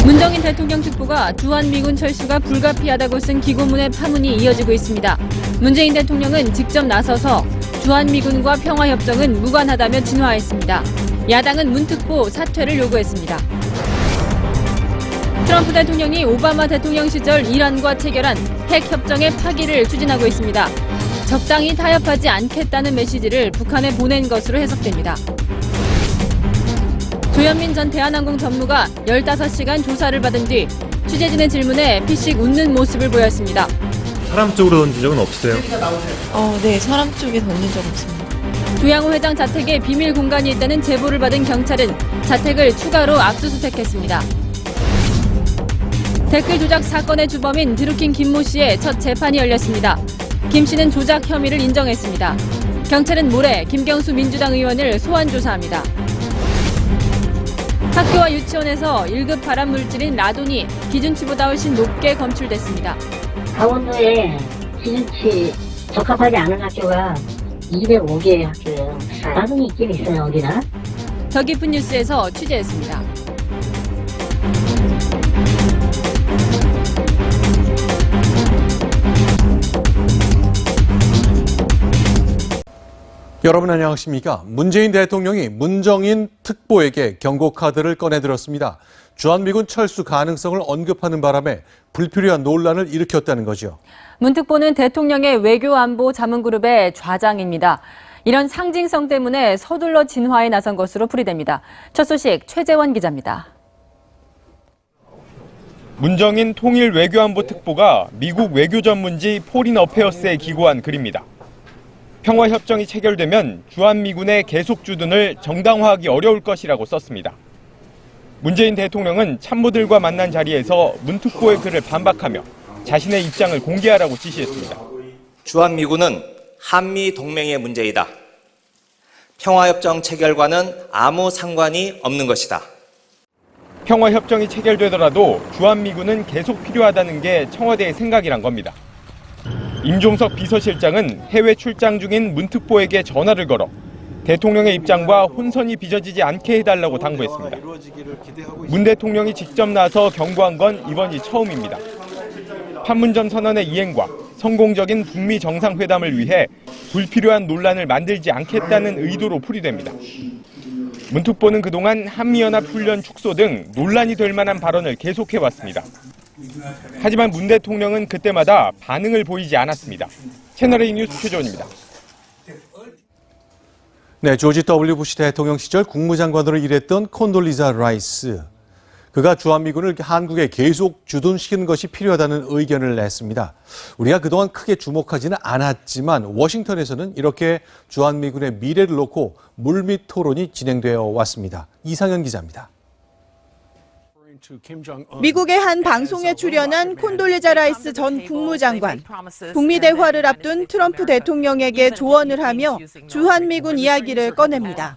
문정인 대통령 특보가 주한미군 철수가 불가피하다고 쓴 기고문의 파문이 이어지고 있습니다. 문재인 대통령은 직접 나서서 주한미군과 평화협정은 무관하다며 진화했습니다. 야당은 문 특보 사퇴를 요구했습니다. 트럼프 대통령이 오바마 대통령 시절 이란과 체결한 핵협정의 파기를 추진하고 있습니다. 적당히 타협하지 않겠다는 메시지를 북한에 보낸 것으로 해석됩니다. 조현민 전 대한항공 전무가 15시간 조사를 받은 뒤 취재진의 질문에 피식 웃는 모습을 보였습니다. 사람 쪽으로 던진 적은 없으세요? 네, 사람 쪽에 던진 적 없습니다. 조양호 회장 자택에 비밀 공간이 있다는 제보를 받은 경찰은 자택을 추가로 압수수색했습니다. 댓글 조작 사건의 주범인 드루킹 김모 씨의 첫 재판이 열렸습니다. 김 씨는 조작 혐의를 인정했습니다. 경찰은 모레 김경수 민주당 의원을 소환 조사합니다. 학교와 유치원에서 1급 발암 물질인 라돈이 기준치보다 훨씬 높게 검출됐습니다. 강원도에 기준치 적합하지 않은 학교가 205개의 학교예요. 라돈이 있긴 있어요, 어디나. 더 깊은 뉴스에서 취재했습니다. 여러분 안녕하십니까? 문재인 대통령이 문정인 특보에게 경고카드를 꺼내들었습니다. 주한미군 철수 가능성을 언급하는 바람에 불필요한 논란을 일으켰다는 거죠. 문 특보는 대통령의 외교안보 자문그룹의 좌장입니다. 이런 상징성 때문에 서둘러 진화에 나선 것으로 풀이됩니다. 첫 소식 최재원 기자입니다. 문정인 통일 외교안보 특보가 미국 외교 전문지 포린 어페어스에 기고한 글입니다. 평화협정이 체결되면 주한미군의 계속 주둔을 정당화하기 어려울 것이라고 썼습니다. 문재인 대통령은 참모들과 만난 자리에서 문 특보의 글을 반박하며 자신의 입장을 공개하라고 지시했습니다. 주한미군은 한미 동맹의 문제이다. 평화협정 체결과는 아무 상관이 없는 것이다. 평화협정이 체결되더라도 주한미군은 계속 필요하다는 게 청와대의 생각이란 겁니다. 임종석 비서실장은 해외 출장 중인 문 특보에게 전화를 걸어 대통령의 입장과 혼선이 빚어지지 않게 해달라고 당부했습니다. 문 대통령이 직접 나서 경고한 건 이번이 처음입니다. 판문점 선언의 이행과 성공적인 북미 정상회담을 위해 불필요한 논란을 만들지 않겠다는 의도로 풀이됩니다. 문 특보는 그동안 한미연합훈련 축소 등 논란이 될 만한 발언을 계속해왔습니다. 하지만 문 대통령은 그때마다 반응을 보이지 않았습니다. 채널A 뉴스 최조원입니다. 네, 조지 W. 부시 대통령 시절 국무장관으로 일했던 콘돌리자 라이스. 그가 주한미군을 한국에 계속 주둔시키는 것이 필요하다는 의견을 냈습니다. 우리가 그동안 크게 주목하지는 않았지만 워싱턴에서는 이렇게 주한미군의 미래를 놓고 물밑 토론이 진행되어 왔습니다. 이상현 기자입니다. 미국의 한 방송에 출연한 콘돌리자 라이스 전 국무장관. 북미 대화를 앞둔 트럼프 대통령에게 조언을 하며 주한미군 이야기를 꺼냅니다.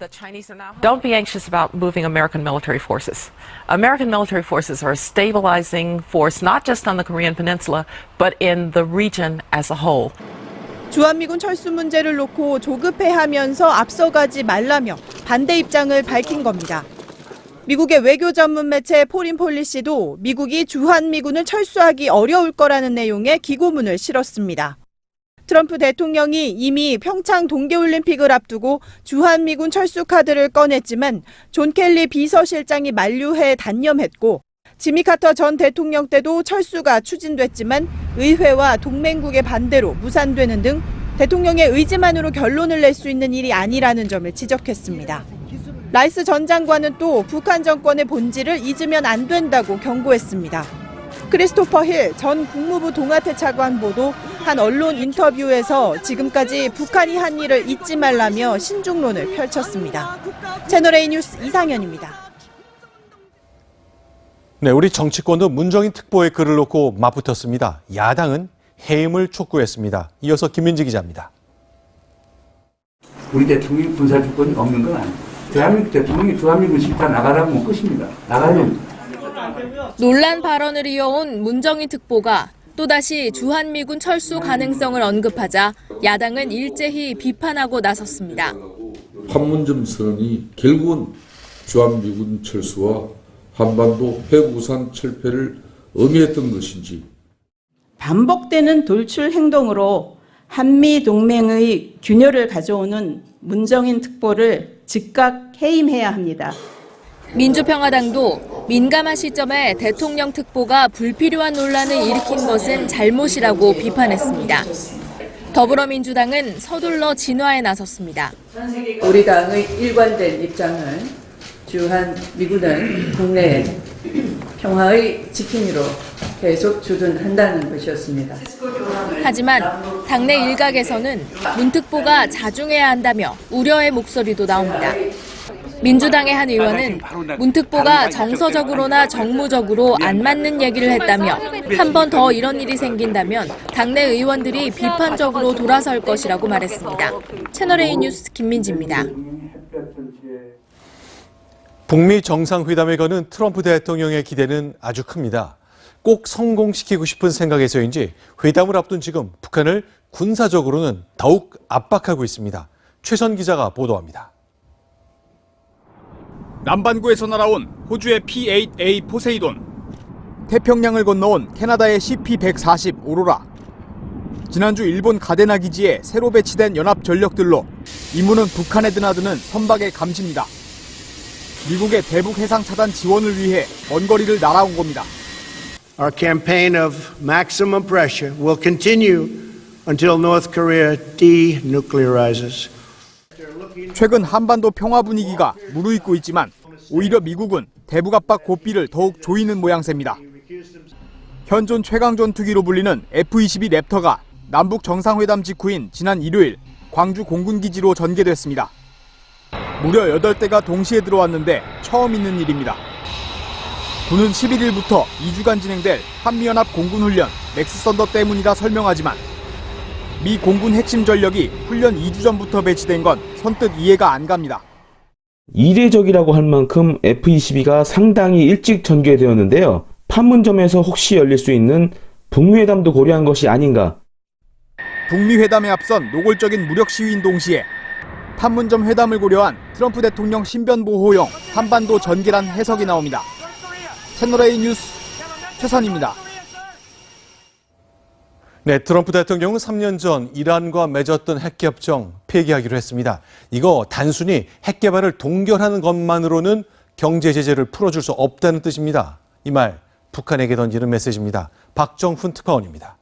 Don't be anxious about moving American military forces. American military forces are a stabilizing force not just on the Korean Peninsula, but in the region as a whole. 주한미군 철수 문제를 놓고 조급해하면서 앞서가지 말라며 반대 입장을 밝힌 겁니다. 미국의 외교 전문 매체 포린 폴리시도 미국이 주한미군을 철수하기 어려울 거라는 내용의 기고문을 실었습니다. 트럼프 대통령이 이미 평창 동계올림픽을 앞두고 주한미군 철수 카드를 꺼냈지만 존 켈리 비서실장이 만류해 단념했고 지미 카터 전 대통령 때도 철수가 추진됐지만 의회와 동맹국의 반대로 무산되는 등 대통령의 의지만으로 결론을 낼 수 있는 일이 아니라는 점을 지적했습니다. 라이스 전 장관은 또 북한 정권의 본질을 잊으면 안 된다고 경고했습니다. 크리스토퍼 힐 전 국무부 동아태 차관보도 한 언론 인터뷰에서 지금까지 북한이 한 일을 잊지 말라며 신중론을 펼쳤습니다. 채널A 뉴스 이상현입니다. 네, 우리 정치권도 문정인 특보의 글을 놓고 맞붙었습니다. 야당은 해임을 촉구했습니다. 이어서 김민지 기자입니다. 우리 대통령이 군사 주권이 없는 건 아닙니다. 대한민국 대통령이 주한미군 싫다 나가라고 하면 끝입니다. 나가야 됩니다. 논란 발언을 이어온 문정인 특보가 또다시 주한미군 철수 가능성을 언급하자 야당은 일제히 비판하고 나섰습니다. 판문점 선언이 결국은 주한미군 철수와 한반도 핵우산 철폐를 의미했던 것인지. 반복되는 돌출 행동으로 한미 동맹의 균열을 가져오는 문정인 특보를 즉각 해임해야 합니다. 민주평화당도 민감한 시점에 대통령 특보가 불필요한 논란을 일으킨 것은 잘못이라고 비판했습니다. 더불어민주당은 서둘러 진화에 나섰습니다. 우리 당의 일관된 입장은 주한미군은 국내 평화의 지킴이로 계속 주둔한다는 것이었습니다. 하지만 당내 일각에서는 문 특보가 자중해야 한다며 우려의 목소리도 나옵니다. 민주당의 한 의원은 문 특보가 정서적으로나 정무적으로 안 맞는 얘기를 했다며 한 번 더 이런 일이 생긴다면 당내 의원들이 비판적으로 돌아설 것이라고 말했습니다. 채널A 뉴스 김민지입니다. 북미 정상회담에 거는 트럼프 대통령의 기대는 아주 큽니다. 꼭 성공시키고 싶은 생각에서인지 회담을 앞둔 지금 북한을 군사적으로는 더욱 압박하고 있습니다. 최선 기자가 보도합니다. 남반구에서 날아온 호주의 P-8A 포세이돈, 태평양을 건너온 캐나다의 CP-140 오로라, 지난주 일본 가데나 기지에 새로 배치된 연합 전력들로 임무는 북한에 드나드는 선박의 감시입니다. 미국의 대북 해상 차단 지원을 위해 먼 거리를 날아온 겁니다. Our campaign of maximum pressure will continue until North Korea denuclearizes. 최근 한반도 평화 분위기가 무르익고 있지만 오히려 미국은 대북 압박 고삐를 더욱 조이는 모양새입니다. 현존 최강 전투기로 불리는 F-22 랩터가 남북 정상회담 직후인 지난 일요일 광주 공군기지로 전개됐습니다. 무려 8대가 동시에 들어왔는데 처음 있는 일입니다. 군은 11일부터 2주간 진행될 한미연합 공군훈련 맥스 썬더 때문이라 설명하지만 미 공군 핵심 전력이 훈련 2주 전부터 배치된 건 선뜻 이해가 안 갑니다. 이례적이라고 할 만큼 F-22가 상당히 일찍 전개되었는데요. 판문점에서 혹시 열릴 수 있는 북미 회담도 고려한 것이 아닌가. 북미 회담에 앞선 노골적인 무력 시위인 동시에 판문점 회담을 고려한 트럼프 대통령 신변 보호용 한반도 전개란 해석이 나옵니다. 채널A 뉴스 최선입니다. 네, 트럼프 대통령은 3년 전 이란과 맺었던 핵협정 폐기하기로 했습니다. 이거 단순히 핵 개발을 동결하는 것만으로는 경제 제재를 풀어줄 수 없다는 뜻입니다. 이 말 북한에게 던지는 메시지입니다. 박정훈 특파원입니다.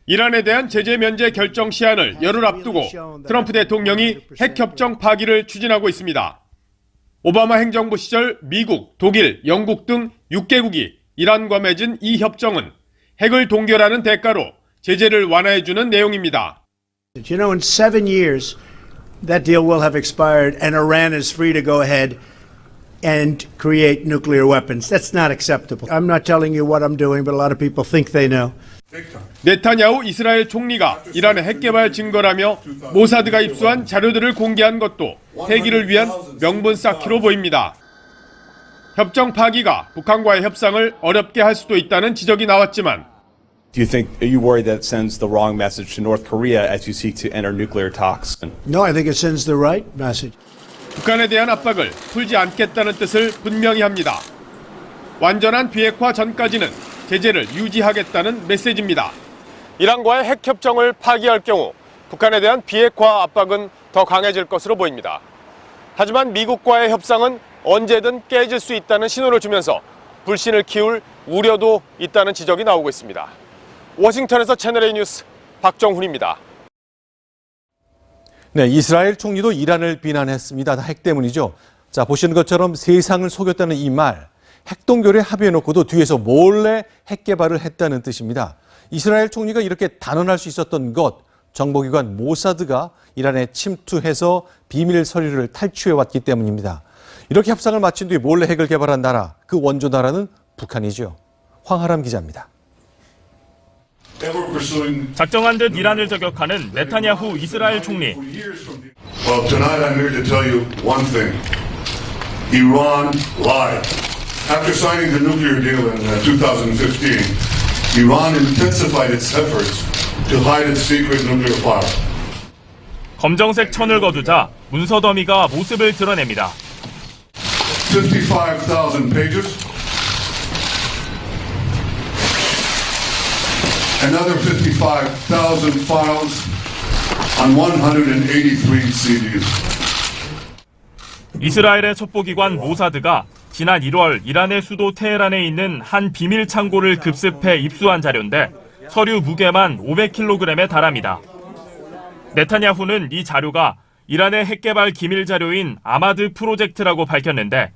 이란에 대한 제재 면제 결정 시한을 열흘 앞두고 트럼프 대통령이 핵협정 파기를 추진하고 있습니다. 오바마 행정부 시절 미국, 독일, 영국 등 6개국이 이란과 맺은 이 협정은 핵을 동결하는 대가로 제재를 완화해주는 내용입니다. You know, in 7 years, that deal will have expired and Iran is free to go ahead and create nuclear weapons. That's not acceptable. I'm not telling you what I'm doing, but a lot of people think they know. 네타냐후 이스라엘 총리가 이란의 핵 개발 증거라며 모사드가 입수한 자료들을 공개한 것도 폐기를 위한 명분 쌓기로 보입니다. 협정 파기가 북한과의 협상을 어렵게 할 수도 있다는 지적이 나왔지만 Are you worried that it sends the wrong message to North Korea as you seek to enter nuclear talks? No, I think it sends the right message. 북한에 대한 압박을 풀지 않겠다는 뜻을 분명히 합니다. 완전한 비핵화 전까지는 제재를 유지하겠다는 메시지입니다. 이란과의 핵협정을 파기할 경우 북한에 대한 비핵화 압박은 더 강해질 것으로 보입니다. 하지만 미국과의 협상은 언제든 깨질 수 있다는 신호를 주면서 불신을 키울 우려도 있다는 지적이 나오고 있습니다. 워싱턴에서 채널A 뉴스 박정훈입니다. 네, 이스라엘 총리도 이란을 비난했습니다. 다 핵 때문이죠. 자, 보시는 것처럼 세상을 속였다는 이 말, 핵동결에 합의해놓고도 뒤에서 몰래 핵 개발을 했다는 뜻입니다. 이스라엘 총리가 이렇게 단언할 수 있었던 것, 정보기관 모사드가 이란에 침투해서 비밀 서류를 탈취해왔기 때문입니다. 이렇게 협상을 마친 뒤 몰래 핵을 개발한 나라, 그 원조 나라는 북한이죠. 황하람 기자입니다. 작정한 듯 이란을 저격하는 네타냐후 이스라엘 총리. Well, tonight I'm here to tell you one thing. Iran lied. After signing the nuclear deal in 2015, Iran intensified its efforts to hide its secret nuclear power. 검정색 천을 거두자 문서 더미가 모습을 드러냅니다. 55,000 pages. Another 55,000 files on 183 CDs. 이스라엘의 첩보기관 모사드가 지난 1월 이란의 수도 테헤란에 있는 한 비밀 창고를 급습해 입수한 자료인데 서류 무게만 500kg에 달합니다. 네타냐후는 이 자료가 이란의 핵개발 기밀 자료인 아마드 프로젝트라고 밝혔는데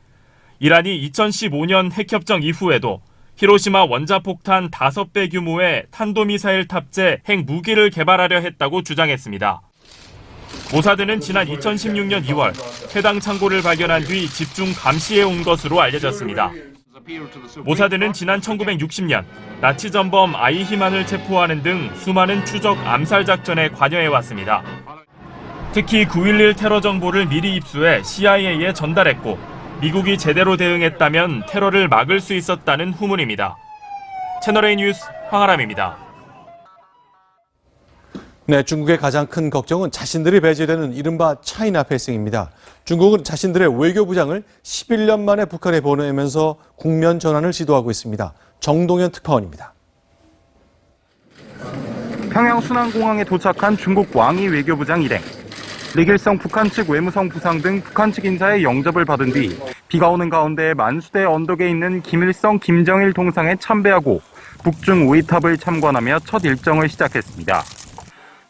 이란이 2015년 핵협정 이후에도 히로시마 원자폭탄 5배 규모의 탄도미사일 탑재 핵무기를 개발하려 했다고 주장했습니다. 모사드는 지난 2016년 2월 해당 창고를 발견한 뒤 집중 감시해 온 것으로 알려졌습니다. 모사드는 지난 1960년 나치 전범 아이히만을 체포하는 등 수많은 추적 암살 작전에 관여해왔습니다. 특히 9.11 테러 정보를 미리 입수해 CIA에 전달했고 미국이 제대로 대응했다면 테러를 막을 수 있었다는 후문입니다. 채널A 뉴스 황아람입니다. 네, 중국의 가장 큰 걱정은 자신들이 배제되는 이른바 차이나 패싱입니다. 중국은 자신들의 외교부장을 11년 만에 북한에 보내면서 국면 전환을 시도하고 있습니다. 정동현 특파원입니다. 평양 순안공항에 도착한 중국 왕이 외교부장 일행. 리길성 북한 측 외무성 부상 등 북한 측 인사의 영접을 받은 뒤 비가 오는 가운데 만수대 언덕에 있는 김일성 김정일 동상에 참배하고 북중 우이탑을 참관하며 첫 일정을 시작했습니다.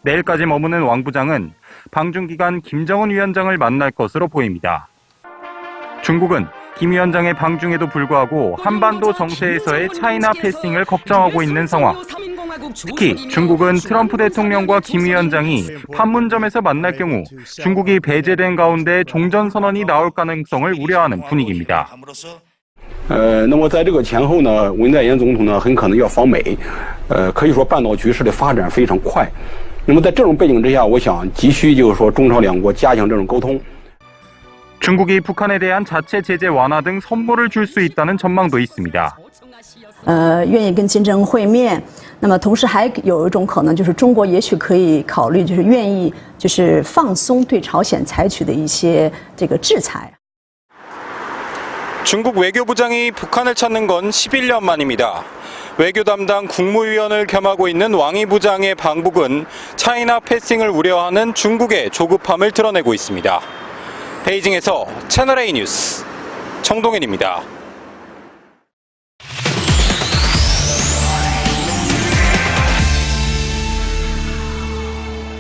내일까지 머무는 왕 부장은 방중 기간 김정은 위원장을 만날 것으로 보입니다. 중국은 김 위원장의 방중에도 불구하고 한반도 정세에서의 차이나 패싱을 걱정하고 있는 상황. 특히 중국은 트럼프 대통령과 김 위원장이 판문점에서 만날 경우 중국이 배제된 가운데 종전선언이 나올 가능성을 우려하는 분위기입니다. 那么在这个前后呢，文在寅总统呢很可能要访美，可以说半岛局势的发展非常快。那么在这种背景之下，我想急需就是说中朝两国加强这种沟通。 중국이 북한에 대한 자체 제재 완화 등 선물을 줄 수 있다는 전망도 있습니다. 愿意跟金正恩会面，那么同时还有一种可能就是中国也许可以考虑，就是愿意就是放松对朝鲜采取的一些这个制裁。 중국 외교부장이 북한을 찾는 건 11년 만입니다. 외교 담당 국무위원을 겸하고 있는 왕이 부장의 방북은 차이나 패싱을 우려하는 중국의 조급함을 드러내고 있습니다. 베이징에서 채널A 뉴스 정동현입니다.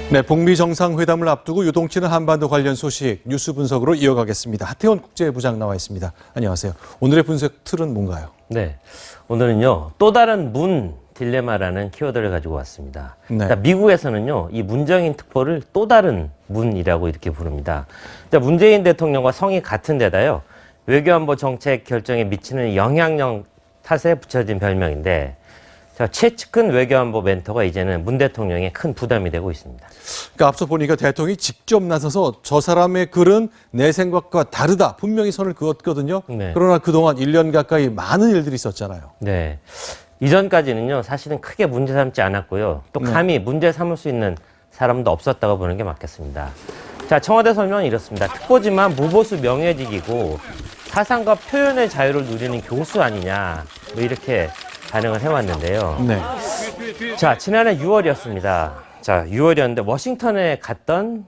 네, 북미 정상회담을 앞두고 요동치는 한반도 관련 소식 뉴스 분석으로 이어가겠습니다. 하태원 국제부장 나와 있습니다. 안녕하세요. 오늘의 분석 틀은 뭔가요? 네, 오늘은요 또 다른 문 딜레마라는 키워드를 가지고 왔습니다. 네. 그러니까 미국에서는요 이 문정인 특보를 또 다른 문이라고 이렇게 부릅니다. 그러니까 문재인 대통령과 성이 같은 데다요 외교안보 정책 결정에 미치는 영향력 탓에 붙여진 별명인데. 최측근 외교안보 멘토가 이제는 문 대통령의 큰 부담이 되고 있습니다. 그러니까 앞서 보니까 대통령이 직접 나서서 저 사람의 글은 내 생각과 다르다. 분명히 선을 그었거든요. 네. 그러나 그동안 1년 가까이 많은 일들이 있었잖아요. 네. 이전까지는요. 사실은 크게 문제 삼지 않았고요. 또 감히 문제 삼을 수 있는 사람도 없었다고 보는 게 맞겠습니다. 자, 청와대 설명은 이렇습니다. 특보지만 무보수 명예직이고 사상과 표현의 자유를 누리는 교수 아니냐. 뭐 이렇게 반응을 해왔는데요. 네. 자, 지난해 6월이었습니다. 자, 6월이었는데 워싱턴에 갔던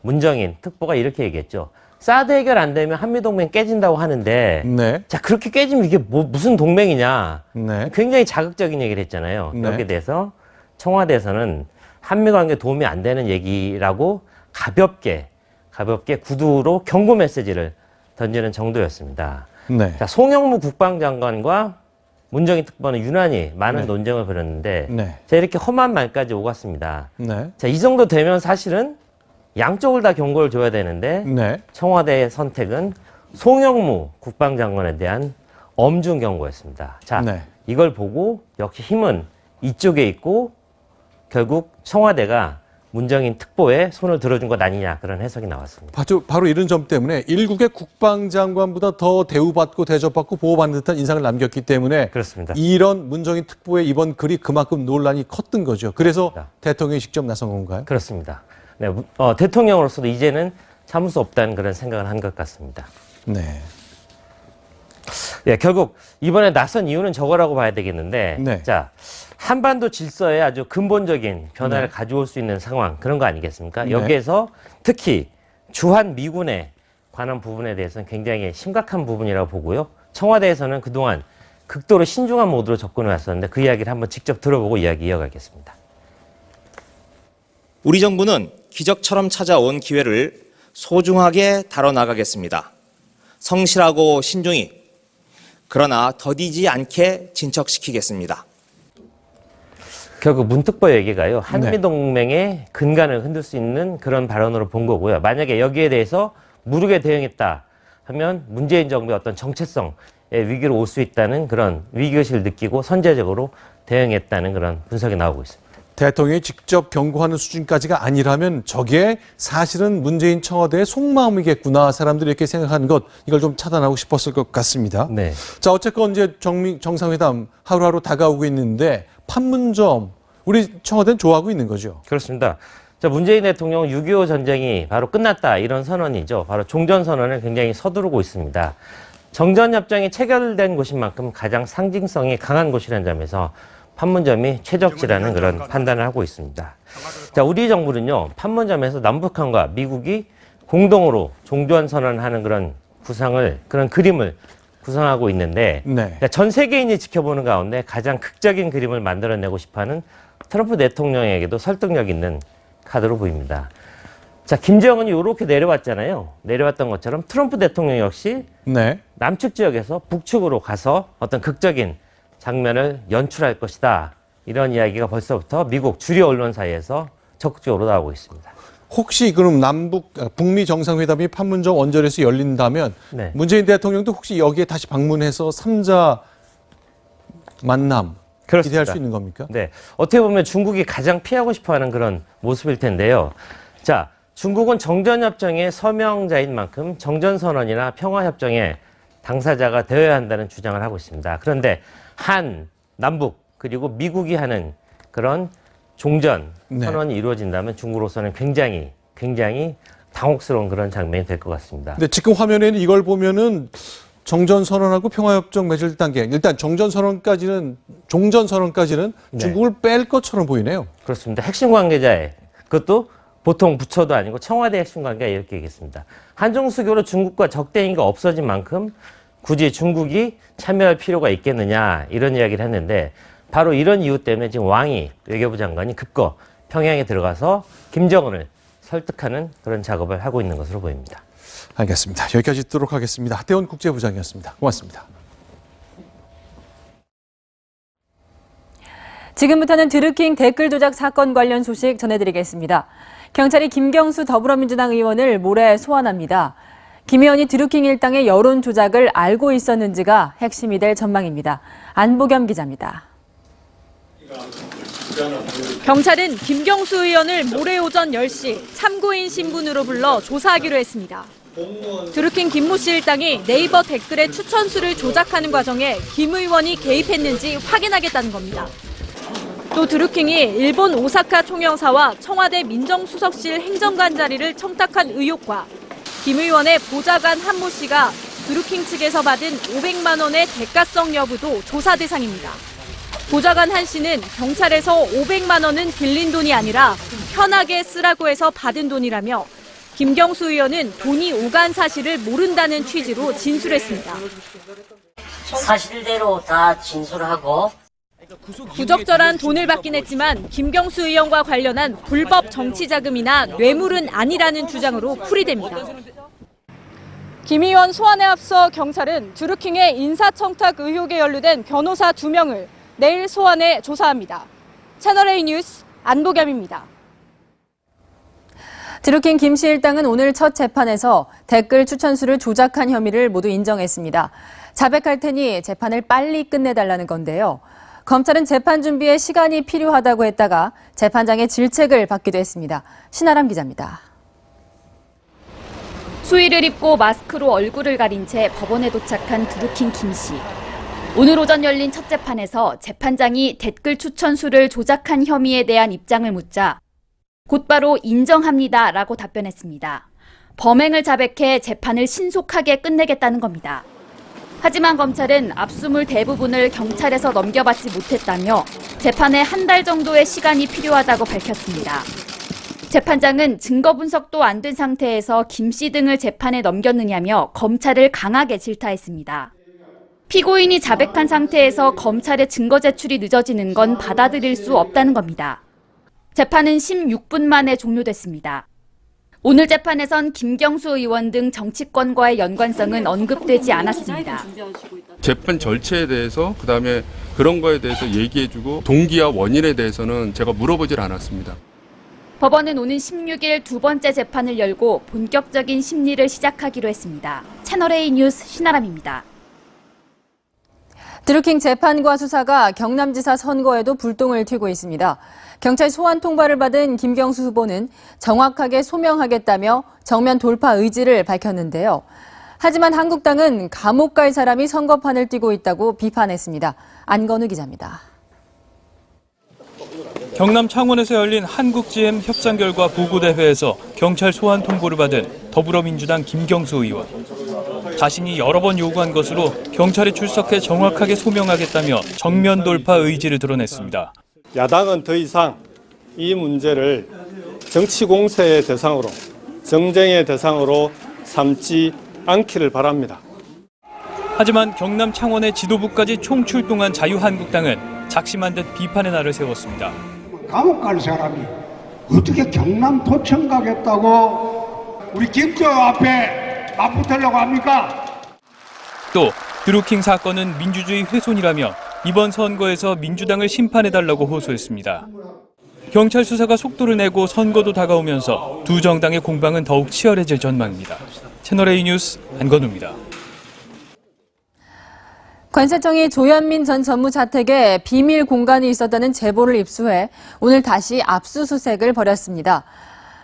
문정인 특보가 이렇게 얘기했죠. 사드 해결 안 되면 한미동맹 깨진다고 하는데 네. 자, 그렇게 깨지면 이게 무슨 동맹이냐. 네. 굉장히 자극적인 얘기를 했잖아요. 네. 여기에 대해서 청와대에서는 한미관계 도움이 안 되는 얘기라고 가볍게 구두로 경고 메시지를 던지는 정도였습니다. 네. 자, 송영무 국방장관과 문정인 특보는 유난히 많은 네. 논쟁을 벌였는데 네. 자, 이렇게 험한 말까지 오갔습니다. 네. 자, 이 정도 되면 사실은 양쪽을 다 경고를 줘야 되는데 네. 청와대의 선택은 송영무 국방장관에 대한 엄중 경고였습니다. 자, 네. 이걸 보고 역시 힘은 이쪽에 있고 결국 청와대가 문정인 특보에 손을 들어준 것 아니냐 그런 해석이 나왔습니다. 바로 이런 점 때문에 일국의 국방장관보다 더 대우받고 대접받고 보호받는 듯한 인상을 남겼기 때문에 그렇습니다. 이런 문정인 특보의 이번 글이 그만큼 논란이 컸던 거죠. 그래서 대통령이 직접 나선 건가요? 그렇습니다. 네, 대통령으로서도 이제는 참을 수 없다는 그런 생각을 한 것 같습니다. 네. 예, 결국 이번에 나선 이유는 저거라고 봐야 되겠는데, 네. 자, 한반도 질서에 아주 근본적인 변화를 네. 가져올 수 있는 상황, 그런 거 아니겠습니까? 네. 여기에서 특히 주한 미군에 관한 부분에 대해서는 굉장히 심각한 부분이라고 보고요. 청와대에서는 그동안 극도로 신중한 모드로 접근해 왔었는데 그 이야기를 한번 직접 들어보고 이야기 이어가겠습니다. 우리 정부는 기적처럼 찾아온 기회를 소중하게 다뤄나가겠습니다. 성실하고 신중히, 그러나 더디지 않게 진척시키겠습니다. 결국 문특보 얘기가요, 한미동맹의 근간을 흔들 수 있는 그런 발언으로 본 거고요. 만약에 여기에 대해서 무르게 대응했다 하면 문재인 정부의 어떤 정체성의 위기로 올 수 있다는 그런 위기의식을 느끼고 선제적으로 대응했다는 그런 분석이 나오고 있습니다. 대통령이 직접 경고하는 수준까지가 아니라면 저게 사실은 문재인 청와대의 속마음이겠구나, 사람들이 이렇게 생각하는 것, 이걸 좀 차단하고 싶었을 것 같습니다. 네. 자, 어쨌건 이제 정상회담 하루하루 다가오고 있는데 판문점 우리 청와대는 좋아하고 있는 거죠. 그렇습니다. 자, 문재인 대통령 6.25 전쟁이 바로 끝났다, 이런 선언이죠. 바로 종전선언을 굉장히 서두르고 있습니다. 정전협정이 체결된 곳인 만큼 가장 상징성이 강한 곳이라는 점에서 판문점이 최적지라는 그런 판단을 하고 있습니다. 자, 우리 정부는요, 판문점에서 남북한과 미국이 공동으로 종전선언하는 그런 그런 그림을 구상하고 있는데, 네. 전 세계인이 지켜보는 가운데 가장 극적인 그림을 만들어내고 싶어하는 트럼프 대통령에게도 설득력 있는 카드로 보입니다. 자, 김정은이 이렇게 내려왔잖아요. 내려왔던 것처럼 트럼프 대통령 역시 네. 남측 지역에서 북측으로 가서 어떤 극적인 장면을 연출할 것이다, 이런 이야기가 벌써부터 미국 주류 언론 사이에서 적극적으로 나오고 있습니다. 혹시 그럼 북미 정상회담이 판문점 원전에서 열린다면 네. 문재인 대통령도 혹시 여기에 다시 방문해서 3자 만남 기대할 수 있는 겁니까? 네. 어떻게 보면 중국이 가장 피하고 싶어하는 그런 모습일 텐데요. 자, 중국은 정전협정의 서명자인 만큼 정전선언이나 평화협정의 당사자가 되어야 한다는 주장을 하고 있습니다. 그런데 남북 그리고 미국이 하는 그런 종전 선언이 이루어진다면 중국으로서는 굉장히 당혹스러운 그런 장면이 될 것 같습니다. 근데 지금 화면에는 이걸 보면은 정전선언하고 평화협정 맺을 단계, 일단 종전선언까지는 네. 중국을 뺄 것처럼 보이네요. 그렇습니다. 핵심 관계자의, 그것도 보통 부처도 아니고 청와대 핵심 관계가 이렇게 얘기했습니다. 한중수교로 중국과 적대행위가 없어진 만큼 굳이 중국이 참여할 필요가 있겠느냐, 이런 이야기를 했는데, 바로 이런 이유 때문에 지금 외교부 장관이 급거 평양에 들어가서 김정은을 설득하는 그런 작업을 하고 있는 것으로 보입니다. 알겠습니다. 여기까지 듣도록 하겠습니다. 하태원 국제부장이었습니다. 고맙습니다. 지금부터는 드루킹 댓글 조작 사건 관련 소식 전해드리겠습니다. 경찰이 김경수 더불어민주당 의원을 모레 소환합니다. 김 의원이 드루킹 일당의 여론 조작을 알고 있었는지가 핵심이 될 전망입니다. 안보겸 기자입니다. 경찰은 김경수 의원을 모레 오전 10시 참고인 신분으로 불러 조사하기로 했습니다. 드루킹 김모 씨 일당이 네이버 댓글의 추천수를 조작하는 과정에 김 의원이 개입했는지 확인하겠다는 겁니다. 또 드루킹이 일본 오사카 총영사와 청와대 민정수석실 행정관 자리를 청탁한 의혹과 김 의원의 보좌관 한모 씨가 드루킹 측에서 받은 500만 원의 대가성 여부도 조사 대상입니다. 보좌관 한 씨는 경찰에서 500만 원은 빌린 돈이 아니라 편하게 쓰라고 해서 받은 돈이라며 김경수 의원은 돈이 오간 사실을 모른다는 취지로 진술했습니다. 사실대로 다 진술하고 부적절한 돈을 받긴 했지만 김경수 의원과 관련한 불법 정치 자금이나 뇌물은 아니라는 주장으로 풀이됩니다. 김 의원 소환에 앞서 경찰은 드루킹의 인사청탁 의혹에 연루된 변호사 2명을 내일 소환해 조사합니다. 채널A 뉴스 안보겸입니다. 드루킹 김 씨 일당은 오늘 첫 재판에서 댓글 추천수를 조작한 혐의를 모두 인정했습니다. 자백할 테니 재판을 빨리 끝내달라는 건데요. 검찰은 재판 준비에 시간이 필요하다고 했다가 재판장의 질책을 받기도 했습니다. 신아람 기자입니다. 수의를 입고 마스크로 얼굴을 가린 채 법원에 도착한 드루킹 김 씨. 오늘 오전 열린 첫 재판에서 재판장이 댓글 추천수를 조작한 혐의에 대한 입장을 묻자 곧바로 인정합니다라고 답변했습니다. 범행을 자백해 재판을 신속하게 끝내겠다는 겁니다. 하지만 검찰은 압수물 대부분을 경찰에서 넘겨받지 못했다며 재판에 한 달 정도의 시간이 필요하다고 밝혔습니다. 재판장은 증거 분석도 안 된 상태에서 김 씨 등을 재판에 넘겼느냐며 검찰을 강하게 질타했습니다. 피고인이 자백한 상태에서 검찰의 증거 제출이 늦어지는 건 받아들일 수 없다는 겁니다. 재판은 16분 만에 종료됐습니다. 오늘 재판에선 김경수 의원 등 정치권과의 연관성은 언급되지 않았습니다. 재판 절차에 대해서 그다음에 그런 거에 대해서 얘기해주고 동기와 원인에 대해서는 제가 물어보질 않았습니다. 법원은 오는 16일 두 번째 재판을 열고 본격적인 심리를 시작하기로 했습니다. 채널A 뉴스 신아람입니다. 드루킹 재판과 수사가 경남지사 선거에도 불똥을 튀고 있습니다. 경찰 소환 통보를 받은 김경수 후보는 정확하게 소명하겠다며 정면 돌파 의지를 밝혔는데요. 하지만 한국당은 감옥 갈 사람이 선거판을 띄고 있다고 비판했습니다. 안건우 기자입니다. 경남 창원에서 열린 한국GM 협상 결과 보고대회에서 경찰 소환 통보를 받은 더불어민주당 김경수 의원. 자신이 여러 번 요구한 것으로 경찰에 출석해 정확하게 소명하겠다며 정면 돌파 의지를 드러냈습니다. 야당은 더 이상 이 문제를 정치 공세의 대상으로, 정쟁의 대상으로 삼지 않기를 바랍니다. 하지만 경남 창원의 지도부까지 총출동한 자유한국당은 작심한 듯 비판의 날을 세웠습니다. 감옥 갈 사람이 어떻게 경남도청 가겠다고 우리 김조 앞에 맞붙으려고 합니까? 또 드루킹 사건은 민주주의 훼손이라며 이번 선거에서 민주당을 심판해달라고 호소했습니다. 경찰 수사가 속도를 내고 선거도 다가오면서 두 정당의 공방은 더욱 치열해질 전망입니다. 채널A 뉴스 안건우입니다. 관세청이 조현민 전 전무 자택에 비밀 공간이 있었다는 제보를 입수해 오늘 다시 압수수색을 벌였습니다.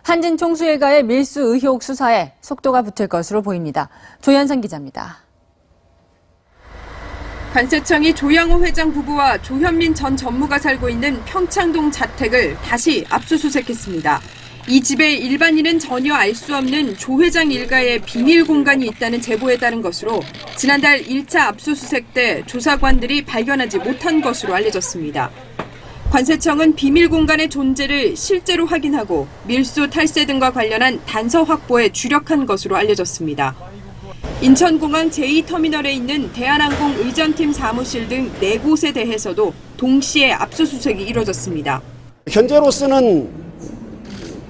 한진 총수 일가의 밀수 의혹 수사에 속도가 붙을 것으로 보입니다. 조현선 기자입니다. 관세청이 조양호 회장 부부와 조현민 전 전무가 살고 있는 평창동 자택을 다시 압수수색했습니다. 이 집에 일반인은 전혀 알 수 없는 조 회장 일가의 비밀 공간이 있다는 제보에 따른 것으로 지난달 1차 압수수색 때 조사관들이 발견하지 못한 것으로 알려졌습니다. 관세청은 비밀 공간의 존재를 실제로 확인하고 밀수 탈세 등과 관련한 단서 확보에 주력한 것으로 알려졌습니다. 인천공항 제2터미널에 있는 대한항공 의전팀 사무실 등 4곳에 대해서도 동시에 압수수색이 이뤄졌습니다. 현재로서는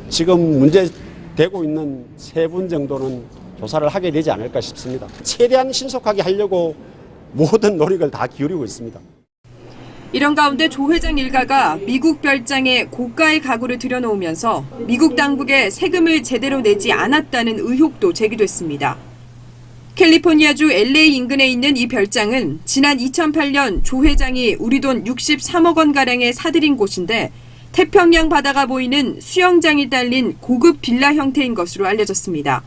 지금 문제되고 있는 3분 정도는 조사를 하게 되지 않을까 싶습니다. 최대한 신속하게 하려고 모든 노력을 다 기울이고 있습니다. 이런 가운데 조 회장 일가가 미국 별장에 고가의 가구를 들여놓으면서 미국 당국에 세금을 제대로 내지 않았다는 의혹도 제기됐습니다. 캘리포니아주 LA 인근에 있는 이 별장은 지난 2008년 조 회장이 우리 돈 63억 원가량에 사들인 곳인데 태평양 바다가 보이는 수영장이 딸린 고급 빌라 형태인 것으로 알려졌습니다.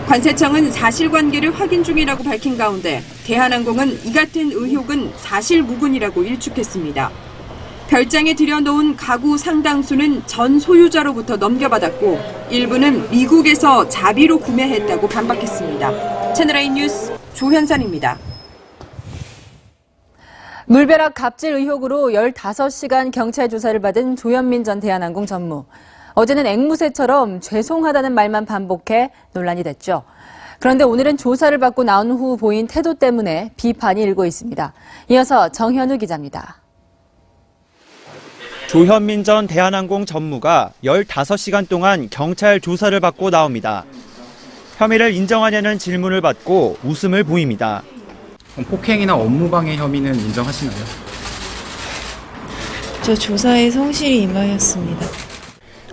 관세청은 사실관계를 확인 중이라고 밝힌 가운데 대한항공은 이 같은 의혹은 사실무근이라고 일축했습니다. 별장에 들여놓은 가구 상당수는 전 소유자로부터 넘겨받았고 일부는 미국에서 자비로 구매했다고 반박했습니다. 채널A 뉴스 조현선입니다. 물벼락 갑질 의혹으로 15시간 경찰 조사를 받은 조현민 전 대한항공 전무. 어제는 앵무새처럼 죄송하다는 말만 반복해 논란이 됐죠. 그런데 오늘은 조사를 받고 나온 후 보인 태도 때문에 비판이 일고 있습니다. 이어서 정현우 기자입니다. 조현민 전 대한항공 전무가 15시간 동안 경찰 조사를 받고 나옵니다. 혐의를 인정하냐는 질문을 받고 웃음을 보입니다. 폭행이나 업무방해 혐의는 인정하시나요? 저 조사에 성실히 임하였습니다.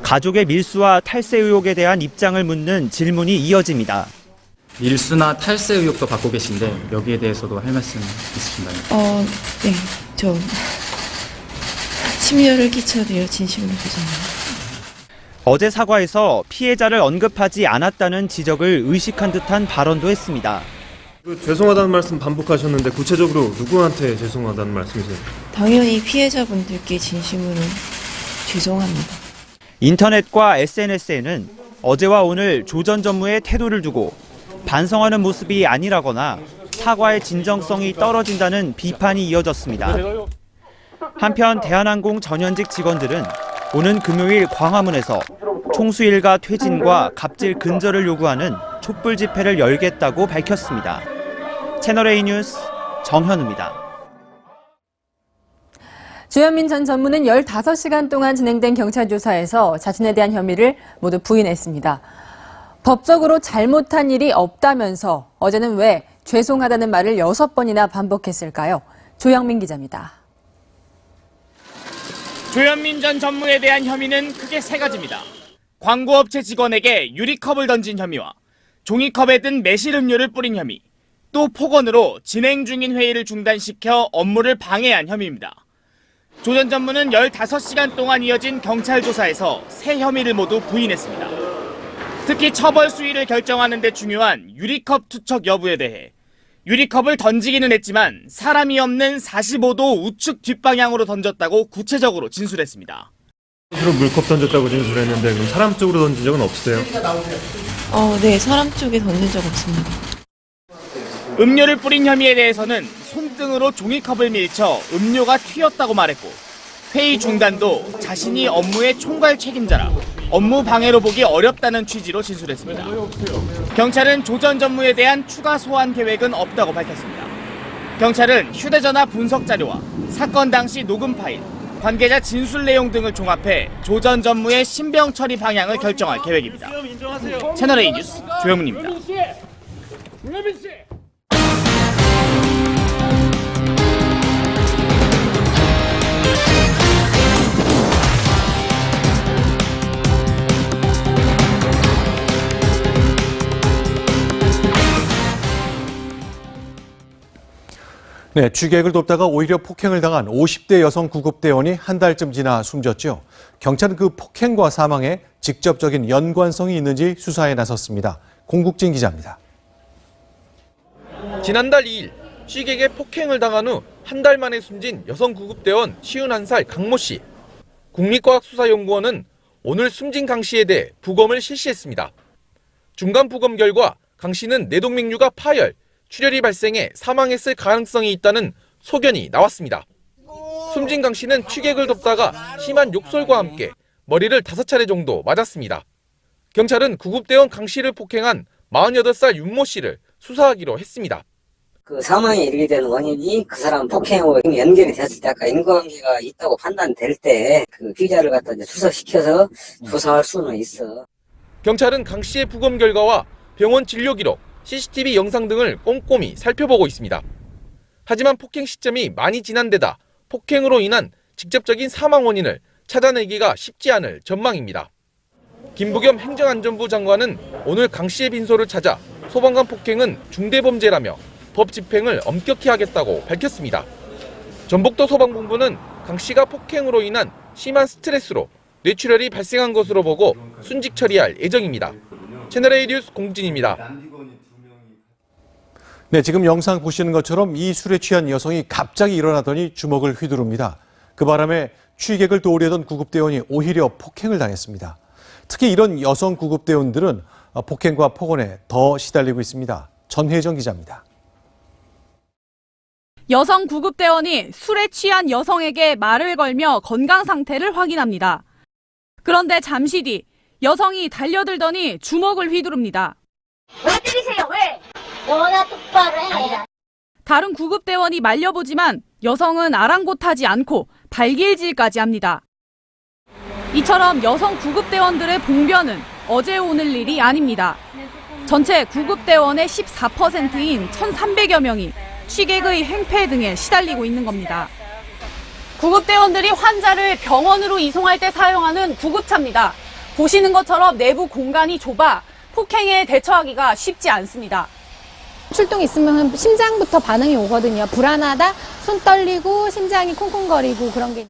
가족의 밀수와 탈세 의혹에 대한 입장을 묻는 질문이 이어집니다. 밀수나 탈세 의혹도 받고 계신데 여기에 대해서도 할 말씀 있으신가요? 네. 저 심려를 끼쳐드려 진심으로 죄송합니다. 어제 사과에서 피해자를 언급하지 않았다는 지적을 의식한 듯한 발언도 했습니다. 죄송하다는 말씀 반복하셨는데 구체적으로 누구한테 죄송하다는 말씀이세요? 당연히 피해자분들께 진심으로 죄송합니다. 인터넷과 SNS에는 어제와 오늘 조 전 전무의 태도를 두고 반성하는 모습이 아니라거나 사과의 진정성이 떨어진다는 비판이 이어졌습니다. 한편 대한항공 전현직 직원들은 오는 금요일 광화문에서 총수 일가 퇴진과 갑질 근절을 요구하는 촛불 집회를 열겠다고 밝혔습니다. 채널A 뉴스 정현우입니다. 주현민 전 전무는 15시간 동안 진행된 경찰 조사에서 자신에 대한 혐의를 모두 부인했습니다. 법적으로 잘못한 일이 없다면서 어제는 왜 죄송하다는 말을 6번이나 반복했을까요? 조영민 기자입니다. 조현민 전 전무에 대한 혐의는 크게 3가지입니다. 광고업체 직원에게 유리컵을 던진 혐의와 종이컵에 든 매실 음료를 뿌린 혐의, 또 폭언으로 진행 중인 회의를 중단시켜 업무를 방해한 혐의입니다. 조 전 전무는 15시간 동안 이어진 경찰 조사에서 3 혐의를 모두 부인했습니다. 특히 처벌 수위를 결정하는 데 중요한 유리컵 투척 여부에 대해 유리컵을 던지기는 했지만 사람이 없는 45도 우측 뒷방향으로 던졌다고 구체적으로 진술했습니다. 스스로 물컵 던졌다고 진술했는데 그럼 사람 쪽으로 던진 적은 없으세요? 네, 사람 쪽에 던진 적 없습니다. 음료를 뿌린 혐의에 대해서는 손등으로 종이컵을 밀쳐 음료가 튀었다고 말했고 회의 중단도 자신이 업무의 총괄 책임자라 업무 방해로 보기 어렵다는 취지로 진술했습니다. 경찰은 조 전 전무에 대한 추가 소환 계획은 없다고 밝혔습니다. 경찰은 휴대전화 분석 자료와 사건 당시 녹음 파일, 관계자 진술 내용 등을 종합해 조 전 전무의 신병 처리 방향을 결정할 계획입니다. 채널A 뉴스 조영민입니다. 네, 취객을 돕다가 오히려 폭행을 당한 50대 여성 구급대원이 한 달쯤 지나 숨졌죠. 경찰은 그 폭행과 사망에 직접적인 연관성이 있는지 수사에 나섰습니다. 공국진 기자입니다. 지난달 2일 취객에 폭행을 당한 후 한 달 만에 숨진 여성 구급대원 51살 강모 씨. 국립과학수사연구원은 오늘 숨진 강 씨에 대해 부검을 실시했습니다. 중간 부검 결과 강 씨는 내동맥류가 파열, 출혈이 발생해 사망했을 가능성이 있다는 소견이 나왔습니다. 숨진 강 씨는 취객을 돕다가 심한 욕설과 함께 머리를 5차례 정도 맞았습니다. 경찰은 구급대원 강 씨를 폭행한 48살 윤모 씨를 수사하기로 했습니다. 그 사망에 이르게 된 원인이 그 사람 폭행으로 연결이 됐을 때 아까 인과관계가 있다고 판단될 때 그 피의자를 갖다 이제 수사시켜서 조사할 수는 있어. 경찰은 강 씨의 부검 결과와 병원 진료 기록, CCTV 영상 등을 꼼꼼히 살펴보고 있습니다. 하지만 폭행 시점이 많이 지난 데다 폭행으로 인한 직접적인 사망 원인을 찾아내기가 쉽지 않을 전망입니다. 김부겸 행정안전부 장관은 오늘 강 씨의 빈소를 찾아 소방관 폭행은 중대범죄라며 법 집행을 엄격히 하겠다고 밝혔습니다. 전북도 소방본부는 강 씨가 폭행으로 인한 심한 스트레스로 뇌출혈이 발생한 것으로 보고 순직 처리할 예정입니다. 채널A 뉴스 공진입니다. 네, 지금 영상 보시는 것처럼 이 술에 취한 여성이 갑자기 일어나더니 주먹을 휘두릅니다. 그 바람에 취객을 도우려던 구급대원이 오히려 폭행을 당했습니다. 특히 이런 여성 구급대원들은 폭행과 폭언에 더 시달리고 있습니다. 전혜정 기자입니다. 여성 구급대원이 술에 취한 여성에게 말을 걸며 건강 상태를 확인합니다. 그런데 잠시 뒤 여성이 달려들더니 주먹을 휘두릅니다. 왜 때리세요? 왜? 너나 똑바로 해. 다른 구급대원이 말려보지만 여성은 아랑곳하지 않고 발길질까지 합니다. 이처럼 여성 구급대원들의 봉변은 어제 오늘 일이 아닙니다. 전체 구급대원의 14%인 1,300여 명이 취객의 행패 등에 시달리고 있는 겁니다. 구급대원들이 환자를 병원으로 이송할 때 사용하는 구급차입니다. 보시는 것처럼 내부 공간이 좁아 폭행에 대처하기가 쉽지 않습니다. 출동 있으면 심장부터 반응이 오거든요. 불안하다, 손 떨리고 심장이 콩콩거리고 그런 게.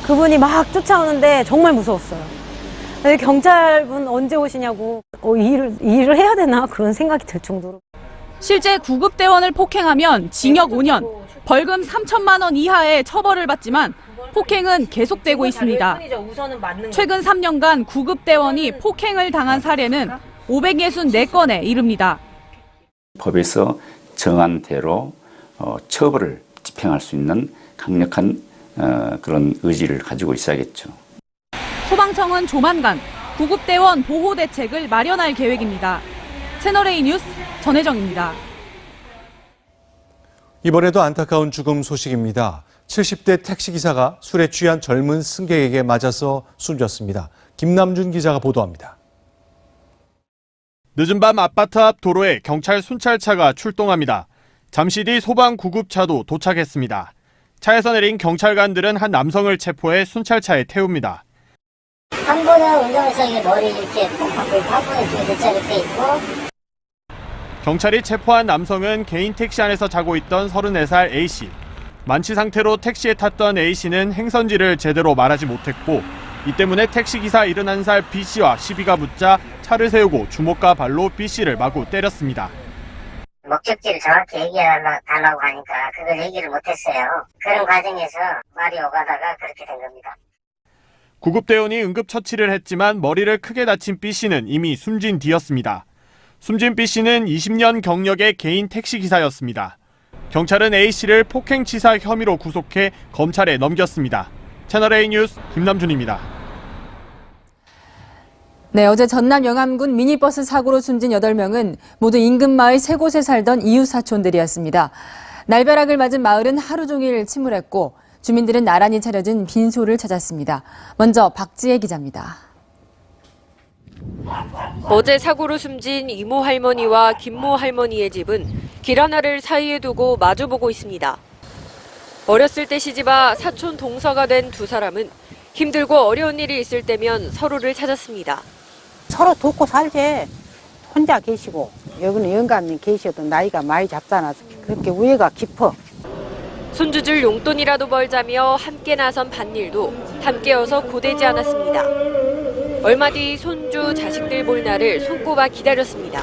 그분이 막 쫓아오는데 정말 무서웠어요. 경찰분 언제 오시냐고 일을 해야 되나 그런 생각이 들 정도로. 실제 구급대원을 폭행하면 징역 5년, 벌금 3천만 원 이하의 처벌을 받지만 폭행은 계속되고 있습니다. 최근 3년간 구급대원이 폭행을 당한 사례는 564건에 이릅니다. 법에서 정한 대로 처벌을 집행할 수 있는 강력한 그런 의지를 가지고 있어야겠죠. 소방청은 조만간 구급대원 보호 대책을 마련할 계획입니다. 채널A 뉴스 전혜정입니다. 이번에도 안타까운 죽음 소식입니다. 70대 택시기사가 술에 취한 젊은 승객에게 맞아서 숨졌습니다. 김남준 기자가 보도합니다. 늦은 밤 아파트 앞 도로에 경찰 순찰차가 출동합니다. 잠시 뒤 소방 구급차도 도착했습니다. 차에서 내린 경찰관들은 한 남성을 체포해 순찰차에 태웁니다. 한 분은 운전석에 머리 이렇게 뽕팍, 한 분은 뒤에 대자 이렇게 있고. 경찰이 체포한 남성은 개인 택시 안에서 자고 있던 34살 A씨. 만취 상태로 택시에 탔던 A씨는 행선지를 제대로 말하지 못했고 이 때문에 택시기사 71살 B씨와 시비가 붙자 차를 세우고 주먹과 발로 B씨를 마구 때렸습니다. 목적지를 정확히 얘기해달라고 하니까 그걸 얘기를 못했어요. 그런 과정에서 말이 오가다가 그렇게 된 겁니다. 구급대원이 응급처치를 했지만 머리를 크게 다친 B씨는 이미 숨진 뒤였습니다. 숨진 B씨는 20년 경력의 개인 택시기사였습니다. 경찰은 A씨를 폭행치사 혐의로 구속해 검찰에 넘겼습니다. 채널A 뉴스 김남준입니다. 네, 어제 전남 영암군 미니버스 사고로 숨진 8명은 모두 인근 마을 세 곳에 살던 이웃 사촌들이었습니다. 날벼락을 맞은 마을은 하루 종일 침울했고 주민들은 나란히 차려진 빈소를 찾았습니다. 먼저 박지혜 기자입니다. 어제 사고로 숨진 이모 할머니와 김모 할머니의 집은 길 하나를 사이에 두고 마주보고 있습니다. 어렸을 때 시집와 사촌 동서가 된 두 사람은 힘들고 어려운 일이 있을 때면 서로를 찾았습니다. 서로 돕고 살지. 혼자 계시고 여기는 영감님 계셔도 나이가 많이 잡잖아. 그렇게 우애가 깊어. 손주들 용돈이라도 벌자며 함께 나선 밭일도 함께여서 고되지 않았습니다. 얼마 뒤 손주 자식들 볼 날을 손꼽아 기다렸습니다.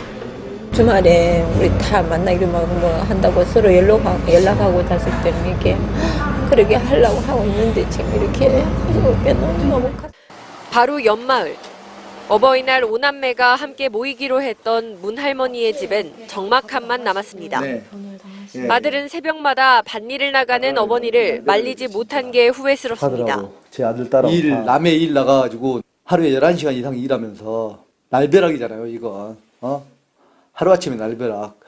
주말에 우리 다 만나기로 뭐 한다고 서로 연락하고 다닐 때는 이렇게 그렇게 하려고 하고 있는데 지금 이렇게 너무 바로 옆마을. 어버이날 5남매가 함께 모이기로 했던 문 할머니의 집엔 적막함만 남았습니다. 아들은 새벽마다 밭일을 나가는 어머니를 말리지 못한 게 후회스럽습니다. 하더라고. 제 아들 딸하고 남의 일 나가가지고 하루에 11시간 이상 일하면서 날벼락이잖아요, 이건. 하루아침에 날벼락.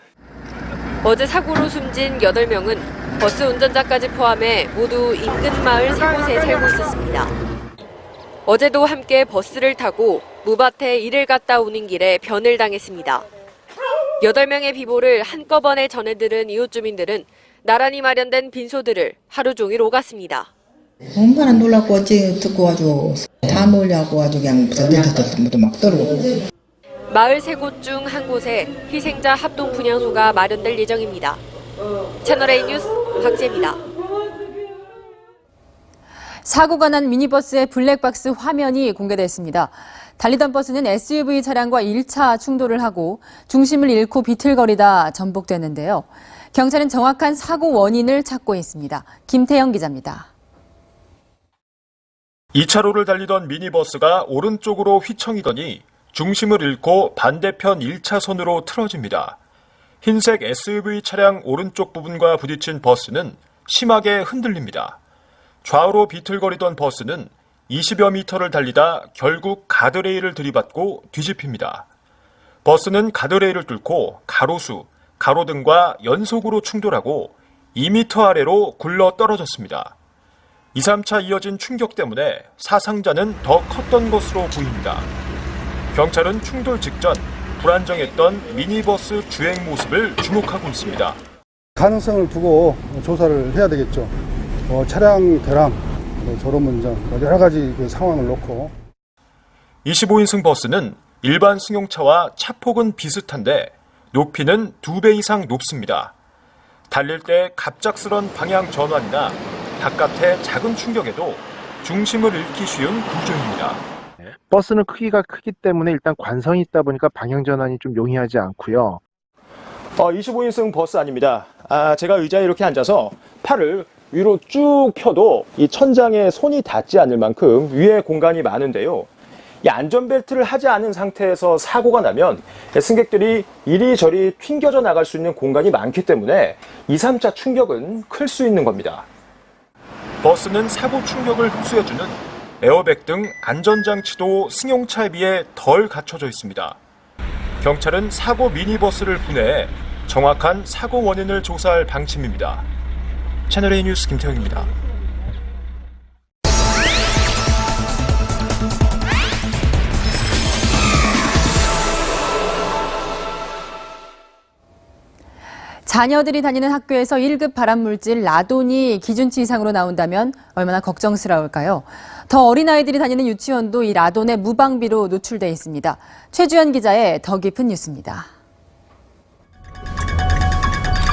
어제 사고로 숨진 8명은 버스 운전자까지 포함해 모두 인근 마을 세 곳에 살고 있었습니다. 어제도 함께 버스를 타고 무밭에 일을 갔다 오는 길에 변을 당했습니다. 8명의 비보를 한꺼번에 전해들은 이웃 주민들은 나란히 마련된 빈소들을 하루 종일 오갔습니다. 얼마나 놀랐고 어째 듣고 아주 다 놀려고 아주 그냥 막 떨고. 마을 세 곳 중 한 곳에 희생자 합동 분향소가 마련될 예정입니다. 채널A 뉴스 박지혜입니다. 사고가 난 미니버스의 블랙박스 화면이 공개됐습니다. 달리던 버스는 SUV 차량과 1차 충돌을 하고 중심을 잃고 비틀거리다 전복됐는데요. 경찰은 정확한 사고 원인을 찾고 있습니다. 김태영 기자입니다. 2차로를 달리던 미니버스가 오른쪽으로 휘청이더니 중심을 잃고 반대편 1차선으로 틀어집니다. 흰색 SUV 차량 오른쪽 부분과 부딪힌 버스는 심하게 흔들립니다. 좌우로 비틀거리던 버스는 20여 미터를 달리다 결국 가드레일을 들이받고 뒤집힙니다. 버스는 가드레일을 뚫고 가로수, 가로등과 연속으로 충돌하고 2미터 아래로 굴러 떨어졌습니다. 2, 3차 이어진 충격 때문에 사상자는 더 컸던 것으로 보입니다. 경찰은 충돌 직전 불안정했던 미니버스 주행 모습을 주목하고 있습니다. 가능성을 두고 조사를 해야 되겠죠. 차량 대랑, 졸음 운전, 여러 가지 그 상황을 놓고. 25인승 버스는 일반 승용차와 차폭은 비슷한데 높이는 2배 이상 높습니다. 달릴 때 갑작스런 방향 전환이나 바깥의 작은 충격에도 중심을 잃기 쉬운 구조입니다. 버스는 크기가 크기 때문에 일단 관성이 있다 보니까 방향 전환이 좀 용이하지 않고요. 25인승 버스 아닙니다. 제가 의자에 이렇게 앉아서 팔을 위로 쭉 펴도 이 천장에 손이 닿지 않을 만큼 위에 공간이 많은데요. 이 안전벨트를 하지 않은 상태에서 사고가 나면 승객들이 이리저리 튕겨져 나갈 수 있는 공간이 많기 때문에 2, 3차 충격은 클 수 있는 겁니다. 버스는 사고 충격을 흡수해주는 에어백 등 안전장치도 승용차에 비해 덜 갖춰져 있습니다. 경찰은 사고 미니버스를 분해해 정확한 사고 원인을 조사할 방침입니다. 채널A 뉴스 김태형입니다. 자녀들이 다니는 학교에서 1급 발암물질 라돈이 기준치 이상으로 나온다면 얼마나 걱정스러울까요? 더 어린아이들이 다니는 유치원도 이 라돈의 무방비로 노출돼 있습니다. 최주연 기자의 더 깊은 뉴스입니다.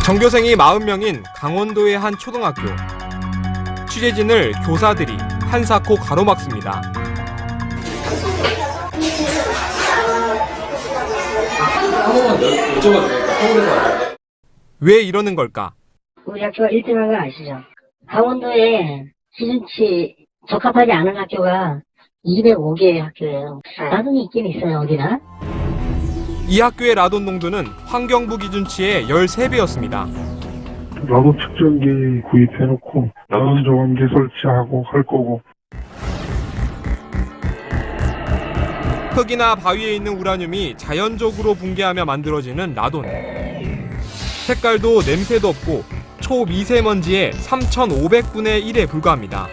전교생이 40명인 강원도의 한 초등학교. 취재진을 교사들이 한사코 가로막습니다. 한 번만 여쭤봐도 될까? 서울에서 왜 이러는 걸까? 우리 학교가 1등한 건 아시죠? 강원도에 기준치 적합하지 않은 학교가 205개의 학교예요. 라돈이 있긴 있어요, 어디나. 이 학교의 라돈 농도는 환경부 기준치의 13배였습니다. 라돈 측정기 구입해놓고 라돈 저감기 설치하고 할 거고. 흙이나 바위에 있는 우라늄이 자연적으로 붕괴하며 만들어지는 라돈. 색깔도 냄새도 없고 초미세먼지의 3,500분의 1에 불과합니다.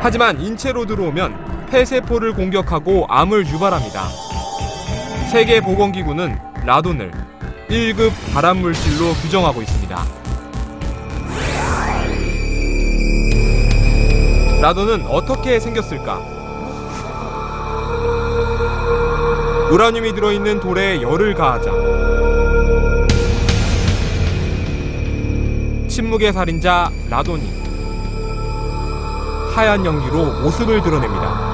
하지만 인체로 들어오면 폐세포를 공격하고 암을 유발합니다. 세계보건기구는 라돈을 1급 발암물질로 규정하고 있습니다. 라돈은 어떻게 생겼을까? 우라늄이 들어있는 돌에 열을 가하자 침묵의 살인자 라돈이 하얀 연기로 모습을 드러냅니다.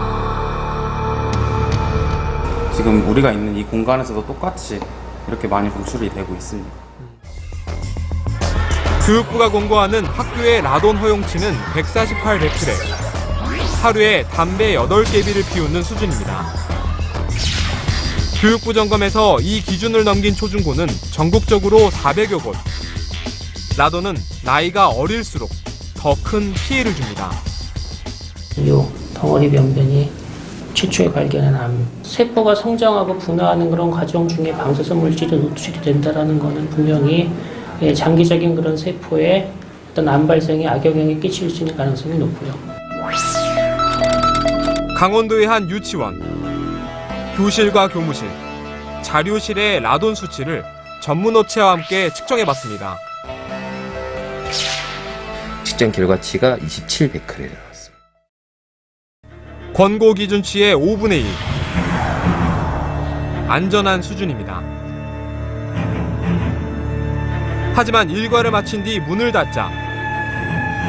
지금 우리가 있는 이 공간에서도 똑같이 이렇게 많이 방출이 되고 있습니다. 교육부가 공고하는 학교의 라돈 허용치는 148베크레. 하루에 담배 8개비를 피우는 수준입니다. 교육부 점검에서 이 기준을 넘긴 초중고는 전국적으로 400여 곳. 라돈은 나이가 어릴수록 더 큰 피해를 줍니다. 이 덩어리 병변이 최초에 발견한 암, 세포가 성장하고 분화하는 그런 과정 중에 방사선 물질이 노출이 된다는 것은 분명히 장기적인 그런 세포에 어떤 암 발생에 악영향을 끼칠 수 있는 가능성이 높고요. 강원도의 한 유치원. 교실과 교무실, 자료실의 라돈 수치를 전문업체와 함께 측정해봤습니다. 측정 결과치가 27베크레 나왔습니다. 권고 기준치의 5분의 1. 안전한 수준입니다. 하지만 일과를 마친 뒤 문을 닫자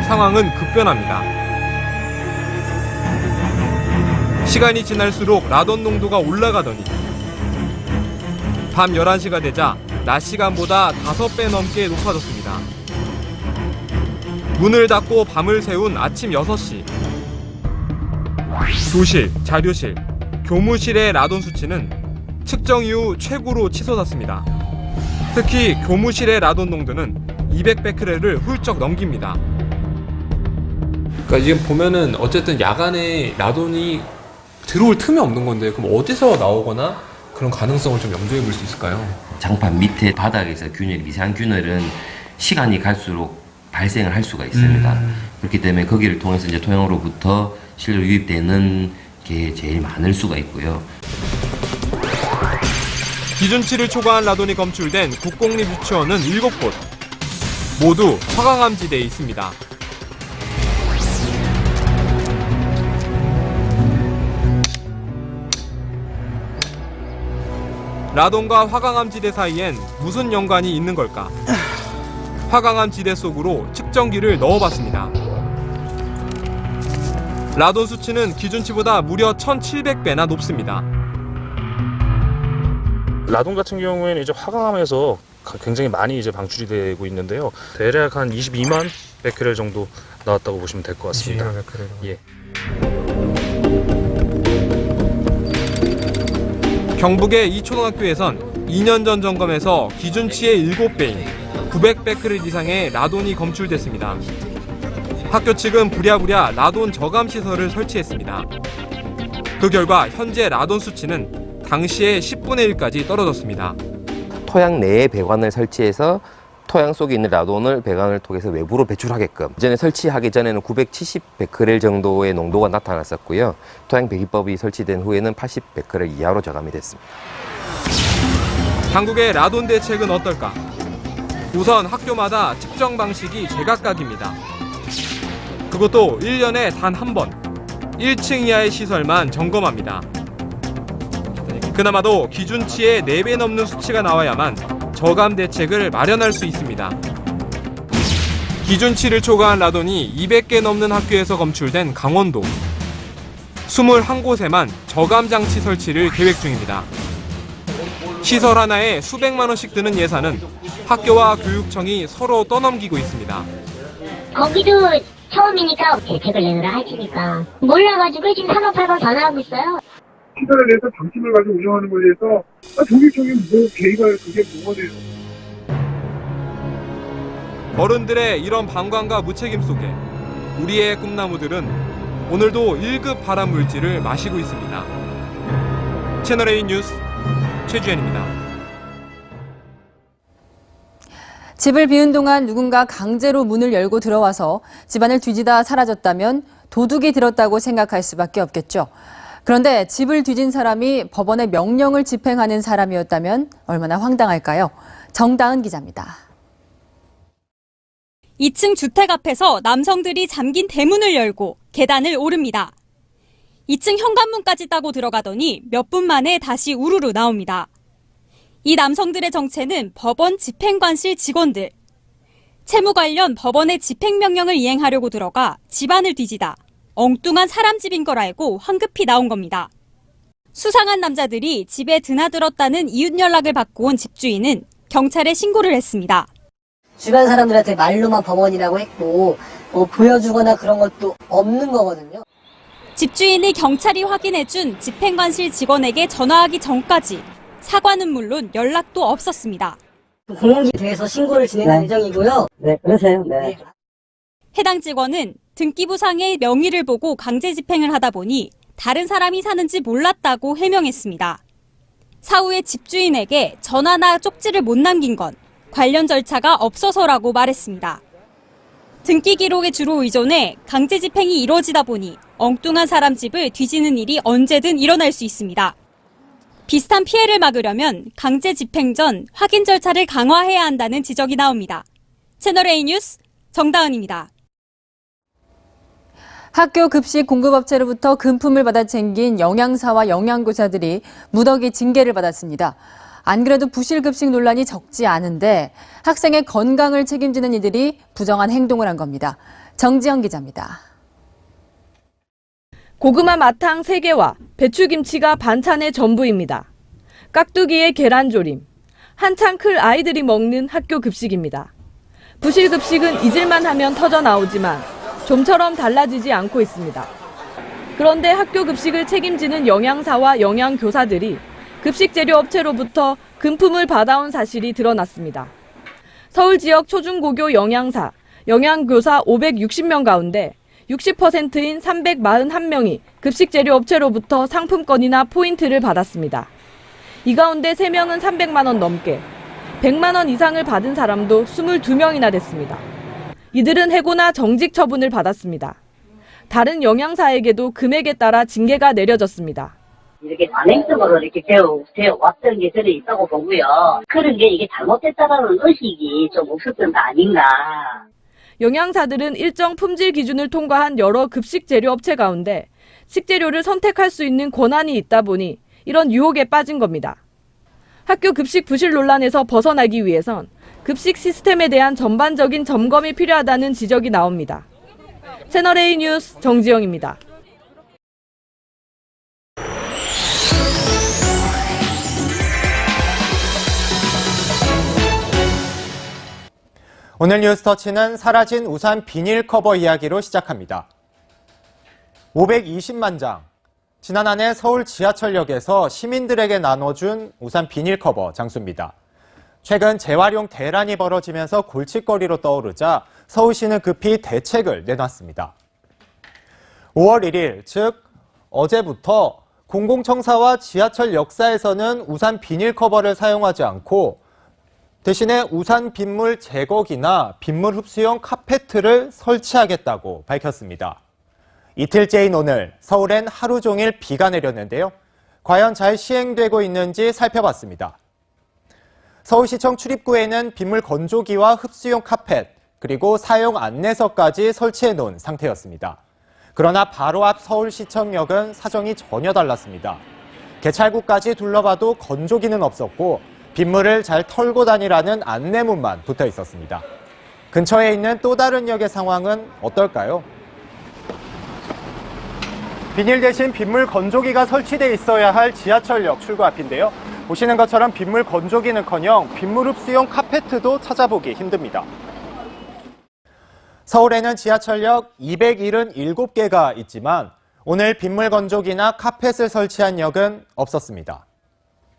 상황은 급변합니다. 시간이 지날수록 라돈 농도가 올라가더니 밤 11시가 되자 낮 시간보다 5배 넘게 높아졌습니다. 문을 닫고 밤을 새운 아침 6시. 교실, 자료실, 교무실의 라돈 수치는 측정 이후 최고로 치솟았습니다. 특히 교무실의 라돈 농도는 200베크레를 훌쩍 넘깁니다. 그러니까 지금 보면은 어쨌든 야간에 라돈이 들어올 틈이 없는 건데 그럼 어디서 나오거나 그런 가능성을 좀 염두에 볼 수 있을까요? 장판 밑에 바닥에서 균열, 미세한 시간이 갈수록 발생을 할 수가 있습니다. 그렇기 때문에 거기를 통해서 이제 토양으로부터 실로 유입되는 게 제일 많을 수가 있고요. 기준치를 초과한 라돈이 검출된 국공립 유치원은 7곳. 모두 화강암지대에 있습니다. 라돈과 화강암지대 사이엔 무슨 연관이 있는 걸까? 화강암지대 속으로 측정기를 넣어봤습니다. 라돈 수치는 기준치보다 무려 1,700배나 높습니다. 라돈 같은 경우에는 이제 화강암에서 굉장히 많이 이제 방출이 되고 있는데요. 대략 한 22만 베크렐 정도 나왔다고 보시면 될 것 같습니다. 22만 베크렐. 예. 경북의 이 초등학교에선 2년 전 점검에서 기준치의 7배인 900베크렐 이상의 라돈이 검출됐습니다. 학교 측은 부랴부랴 라돈 저감 시설을 설치했습니다. 그 결과 현재 라돈 수치는 당시의 10분의 1까지 떨어졌습니다. 토양 내에 배관을 설치해서 토양 속에 있는 라돈을 배관을 통해서 외부로 배출하게끔 이전에 설치하기 전에는 970베크렐 정도의 농도가 나타났었고요. 토양 배기법이 설치된 후에는 80베크렐 이하로 저감이 됐습니다. 당국의 라돈 대책은 어떨까? 우선 학교마다 측정 방식이 제각각입니다. 그것도 1년에 단 한 번 1층 이하의 시설만 점검합니다. 그나마도 기준치의 4배 넘는 수치가 나와야만 저감 대책을 마련할 수 있습니다. 기준치를 초과한 라돈이 200개 넘는 학교에서 검출된 강원도. 21곳에만 저감 장치 설치를 계획 중입니다. 시설 하나에 수백만 원씩 드는 예산은 학교와 교육청이 서로 떠넘기고 있습니다. 거기도 처음이니까 대책을 내느라 하시니까 몰라가지고 지금 산업화가 전화하고 있어요. 시설에 대해서 방침을 가지고 운영하는 것에 대해서 조기적인 개입할 그게 뭐가 돼요? 어른들의 이런 방관과 무책임 속에 우리의 꿈나무들은 오늘도 1급 발암 물질을 마시고 있습니다. 채널A 뉴스 최주현입니다. 집을 비운 동안 누군가 강제로 문을 열고 들어와서 집안을 뒤지다 사라졌다면 도둑이 들었다고 생각할 수밖에 없겠죠. 그런데 집을 뒤진 사람이 법원의 명령을 집행하는 사람이었다면 얼마나 황당할까요? 정다은 기자입니다. 2층 주택 앞에서 남성들이 잠긴 대문을 열고 계단을 오릅니다. 2층 현관문까지 따고 들어가더니 몇 분 만에 다시 우르르 나옵니다. 이 남성들의 정체는 법원 집행관실 직원들. 채무 관련 법원의 집행명령을 이행하려고 들어가 집안을 뒤지다 엉뚱한 사람 집인 걸 알고 황급히 나온 겁니다. 수상한 남자들이 집에 드나들었다는 이웃 연락을 받고 온 집주인은 경찰에 신고를 했습니다. 주변 사람들한테 말로만 법원이라고 했고 보여주거나 그런 것도 없는 거거든요. 집주인이 경찰이 확인해준 집행관실 직원에게 전화하기 전까지 사과는 물론 연락도 없었습니다. 공공기관에서 신고를 진행할 예정이고요. 네, 그러세요. 네. 해당 직원은 등기부상의 명의를 보고 강제 집행을 하다 보니 다른 사람이 사는지 몰랐다고 해명했습니다. 사후에 집주인에게 전화나 쪽지를 못 남긴 건 관련 절차가 없어서라고 말했습니다. 등기 기록에 주로 의존해 강제 집행이 이루어지다 보니 엉뚱한 사람 집을 뒤지는 일이 언제든 일어날 수 있습니다. 비슷한 피해를 막으려면 강제 집행 전 확인 절차를 강화해야 한다는 지적이 나옵니다. 채널A 뉴스 정다은입니다. 학교 급식 공급업체로부터 금품을 받아 챙긴 영양사와 영양교사들이 무더기 징계를 받았습니다. 안 그래도 부실급식 논란이 적지 않은데 학생의 건강을 책임지는 이들이 부정한 행동을 한 겁니다. 정지영 기자입니다. 고구마 마탕 3개와 배추김치가 반찬의 전부입니다. 깍두기에 계란조림, 한창 클 아이들이 먹는 학교 급식입니다. 부실급식은 잊을만 하면 터져 나오지만 좀처럼 달라지지 않고 있습니다. 그런데 학교 급식을 책임지는 영양사와 영양교사들이 급식 재료 업체로부터 금품을 받아온 사실이 드러났습니다. 서울 지역 초중고교 영양사, 영양교사 560명 가운데 60%인 341명이 급식 재료 업체로부터 상품권이나 포인트를 받았습니다. 이 가운데 3명은 300만 원 넘게, 100만 원 이상을 받은 사람도 22명이나 됐습니다. 이들은 해고나 정직 처분을 받았습니다. 다른 영양사에게도 금액에 따라 징계가 내려졌습니다. 이렇게 관행성으로 이렇게 되어 왔던 게 저는 있다고 보고요. 그런 게 이게 잘못됐다라는 의식이 좀 없었던 거 아닌가. 영양사들은 일정 품질 기준을 통과한 여러 급식 재료 업체 가운데 식재료를 선택할 수 있는 권한이 있다 보니 이런 유혹에 빠진 겁니다. 학교 급식 부실 논란에서 벗어나기 위해선 급식 시스템에 대한 전반적인 점검이 필요하다는 지적이 나옵니다. 채널A 뉴스 정지영입니다. 오늘 뉴스터치는 사라진 우산 비닐 커버 이야기로 시작합니다. 520만 장, 지난 한 해 서울 지하철역에서 시민들에게 나눠준 우산 비닐 커버 장수입니다. 최근 재활용 대란이 벌어지면서 골칫거리로 떠오르자 서울시는 급히 대책을 내놨습니다. 5월 1일, 즉 어제부터 공공청사와 지하철 역사에서는 우산 비닐 커버를 사용하지 않고 대신에 우산 빗물 제거기나 빗물 흡수용 카페트를 설치하겠다고 밝혔습니다. 이틀째인 오늘 서울엔 하루 종일 비가 내렸는데요. 과연 잘 시행되고 있는지 살펴봤습니다. 서울시청 출입구에는 빗물 건조기와 흡수용 카펫, 그리고 사용 안내서까지 설치해 놓은 상태였습니다. 그러나 바로 앞 서울시청역은 사정이 전혀 달랐습니다. 개찰구까지 둘러봐도 건조기는 없었고 빗물을 잘 털고 다니라는 안내문만 붙어 있었습니다. 근처에 있는 또 다른 역의 상황은 어떨까요? 비닐 대신 빗물 건조기가 설치돼 있어야 할 지하철역 출구 앞인데요. 보시는 것처럼 빗물 건조기는커녕 빗물 흡수용 카페트도 찾아보기 힘듭니다. 서울에는 지하철역 277개가 있지만 오늘 빗물 건조기나 카펫을 설치한 역은 없었습니다.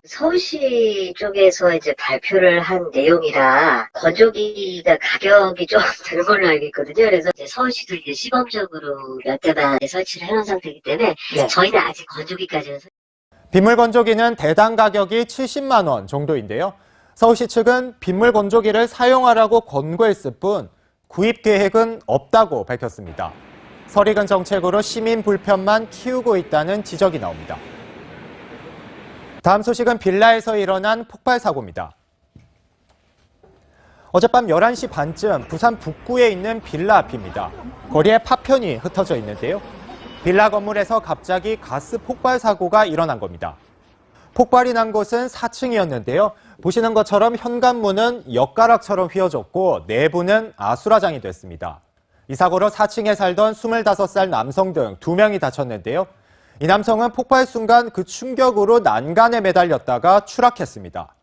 서울시 쪽에서 이제 발표를 한 내용이라 건조기가 가격이 좀 드는 걸로 알고 있거든요. 그래서 이제 서울시도 이제 시범적으로 몇 대만 설치를 해놓은 상태이기 때문에 저희는 아직 건조기까지는 빗물 건조기는 대당 가격이 70만 원 정도인데요. 서울시 측은 빗물 건조기를 사용하라고 권고했을 뿐 구입 계획은 없다고 밝혔습니다. 설익은 정책으로 시민 불편만 키우고 있다는 지적이 나옵니다. 다음 소식은 빌라에서 일어난 폭발 사고입니다. 어젯밤 11시 반쯤 부산 북구에 있는 빌라 앞입니다. 거리에 파편이 흩어져 있는데요. 빌라 건물에서 갑자기 가스 폭발 사고가 일어난 겁니다. 폭발이 난 곳은 4층이었는데요. 보시는 것처럼 현관문은 엿가락처럼 휘어졌고 내부는 아수라장이 됐습니다. 이 사고로 4층에 살던 25살 남성 등 2명이 다쳤는데요. 이 남성은 폭발 순간 그 충격으로 난간에 매달렸다가 추락했습니다.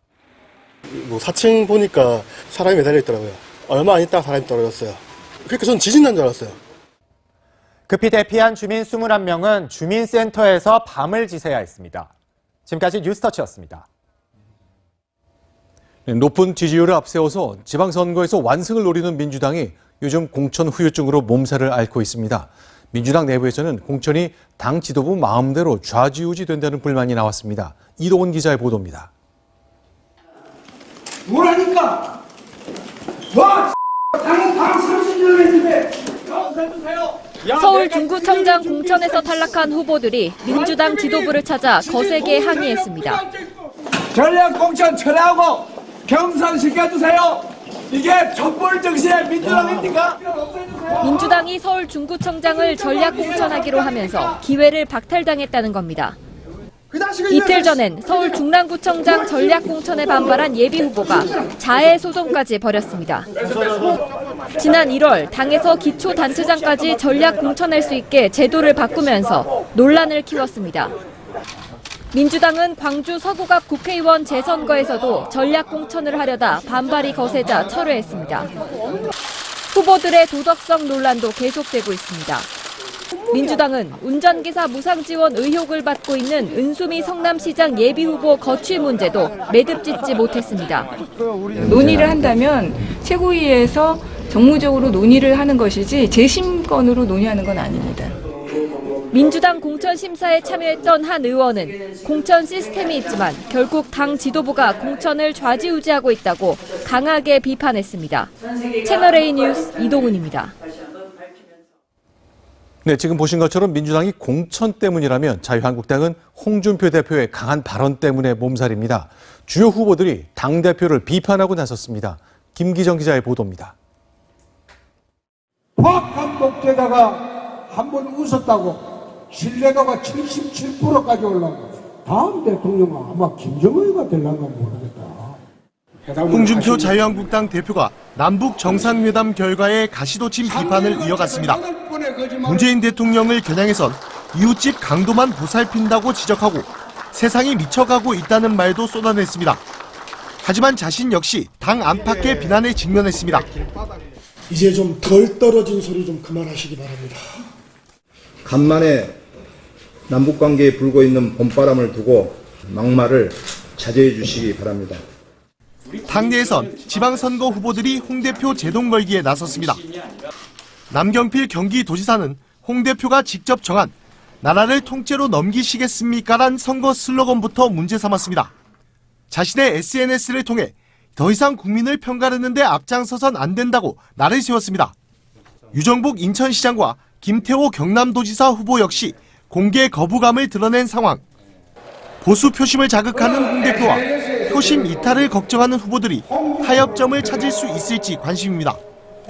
4층 보니까 사람이 매달려 있더라고요. 얼마 안 있다가 사람이 떨어졌어요. 그러니까 전 지진 난 줄 알았어요. 급히 대피한 주민 21명은 주민센터에서 밤을 지새야 했습니다. 지금까지 뉴스터치였습니다. 높은 지지율을 앞세워서 지방선거에서 완승을 노리는 민주당이 요즘 공천 후유증으로 몸살을 앓고 있습니다. 민주당 내부에서는 공천이 당 지도부 마음대로 좌지우지 된다는 불만이 나왔습니다. 이동훈 기자의 보도입니다. 뭐라니까? 와, 당은 당 30년 했는데 서울 중구청장 공천에서 탈락한 후보들이 민주당 지도부를 찾아 거세게 항의했습니다. 전략 공천 철회하고 경선시켜주세요. 이게 촛불 정신의 민주당입니까? 민주당이 서울 중구청장을 전략 공천하기로 하면서 기회를 박탈당했다는 겁니다. 이틀 전엔 서울 중랑구청장 전략 공천에 반발한 예비 후보가 자해 소송까지 벌였습니다. 지난 1월 당에서 기초단체장까지 전략 공천할 수 있게 제도를 바꾸면서 논란을 키웠습니다. 민주당은 광주 서구갑 국회의원 재선거에서도 전략 공천을 하려다 반발이 거세자 철회했습니다. 후보들의 도덕성 논란도 계속되고 있습니다. 민주당은 운전기사 무상지원 의혹을 받고 있는 은수미 성남시장 예비후보 거취 문제도 매듭짓지 못했습니다. 논의를 한다면 최고위에서 정무적으로 논의를 하는 것이지 재심권으로 논의하는 건 아닙니다. 민주당 공천 심사에 참여했던 한 의원은 공천 시스템이 있지만 결국 당 지도부가 공천을 좌지우지하고 있다고 강하게 비판했습니다. 채널A 뉴스 이동훈입니다. 네, 지금 보신 것처럼 민주당이 공천 때문이라면 자유한국당은 홍준표 대표의 강한 발언 때문에 몸살입니다. 주요 후보들이 당대표를 비판하고 나섰습니다. 김기정 기자의 보도입니다. 박한 독재자가 한 번 웃었다고 신뢰도가 77%까지 올라가고 다음 대통령은 아마 김정은이가 될란가 모르겠다. 홍준표 자유한국당 대표가 남북 정상회담 결과에 가시돋친 비판을 이어갔습니다. 문재인 대통령을 겨냥해선 이웃집 강도만 보살핀다고 지적하고 세상이 미쳐가고 있다는 말도 쏟아냈습니다. 하지만 자신 역시 당 안팎의 비난에 직면했습니다. 이제 좀 덜 떨어진 소리 좀 그만하시기 바랍니다. 간만에 남북관계에 불고 있는 봄바람을 두고 막말을 자제해 주시기 바랍니다. 당내에선 지방선거 후보들이 홍 대표 제동 걸기에 나섰습니다. 남경필 경기도지사는 홍 대표가 직접 정한 나라를 통째로 넘기시겠습니까란 선거 슬로건부터 문제 삼았습니다. 자신의 SNS를 통해 더 이상 국민을 편가르는 데 앞장서선 안 된다고 날을 세웠습니다. 유정복 인천시장과 김태호 경남도지사 후보 역시 공개 거부감을 드러낸 상황. 보수 표심을 자극하는 홍 대표와 표심 이탈을 걱정하는 후보들이 타협점을 찾을 수 있을지 관심입니다.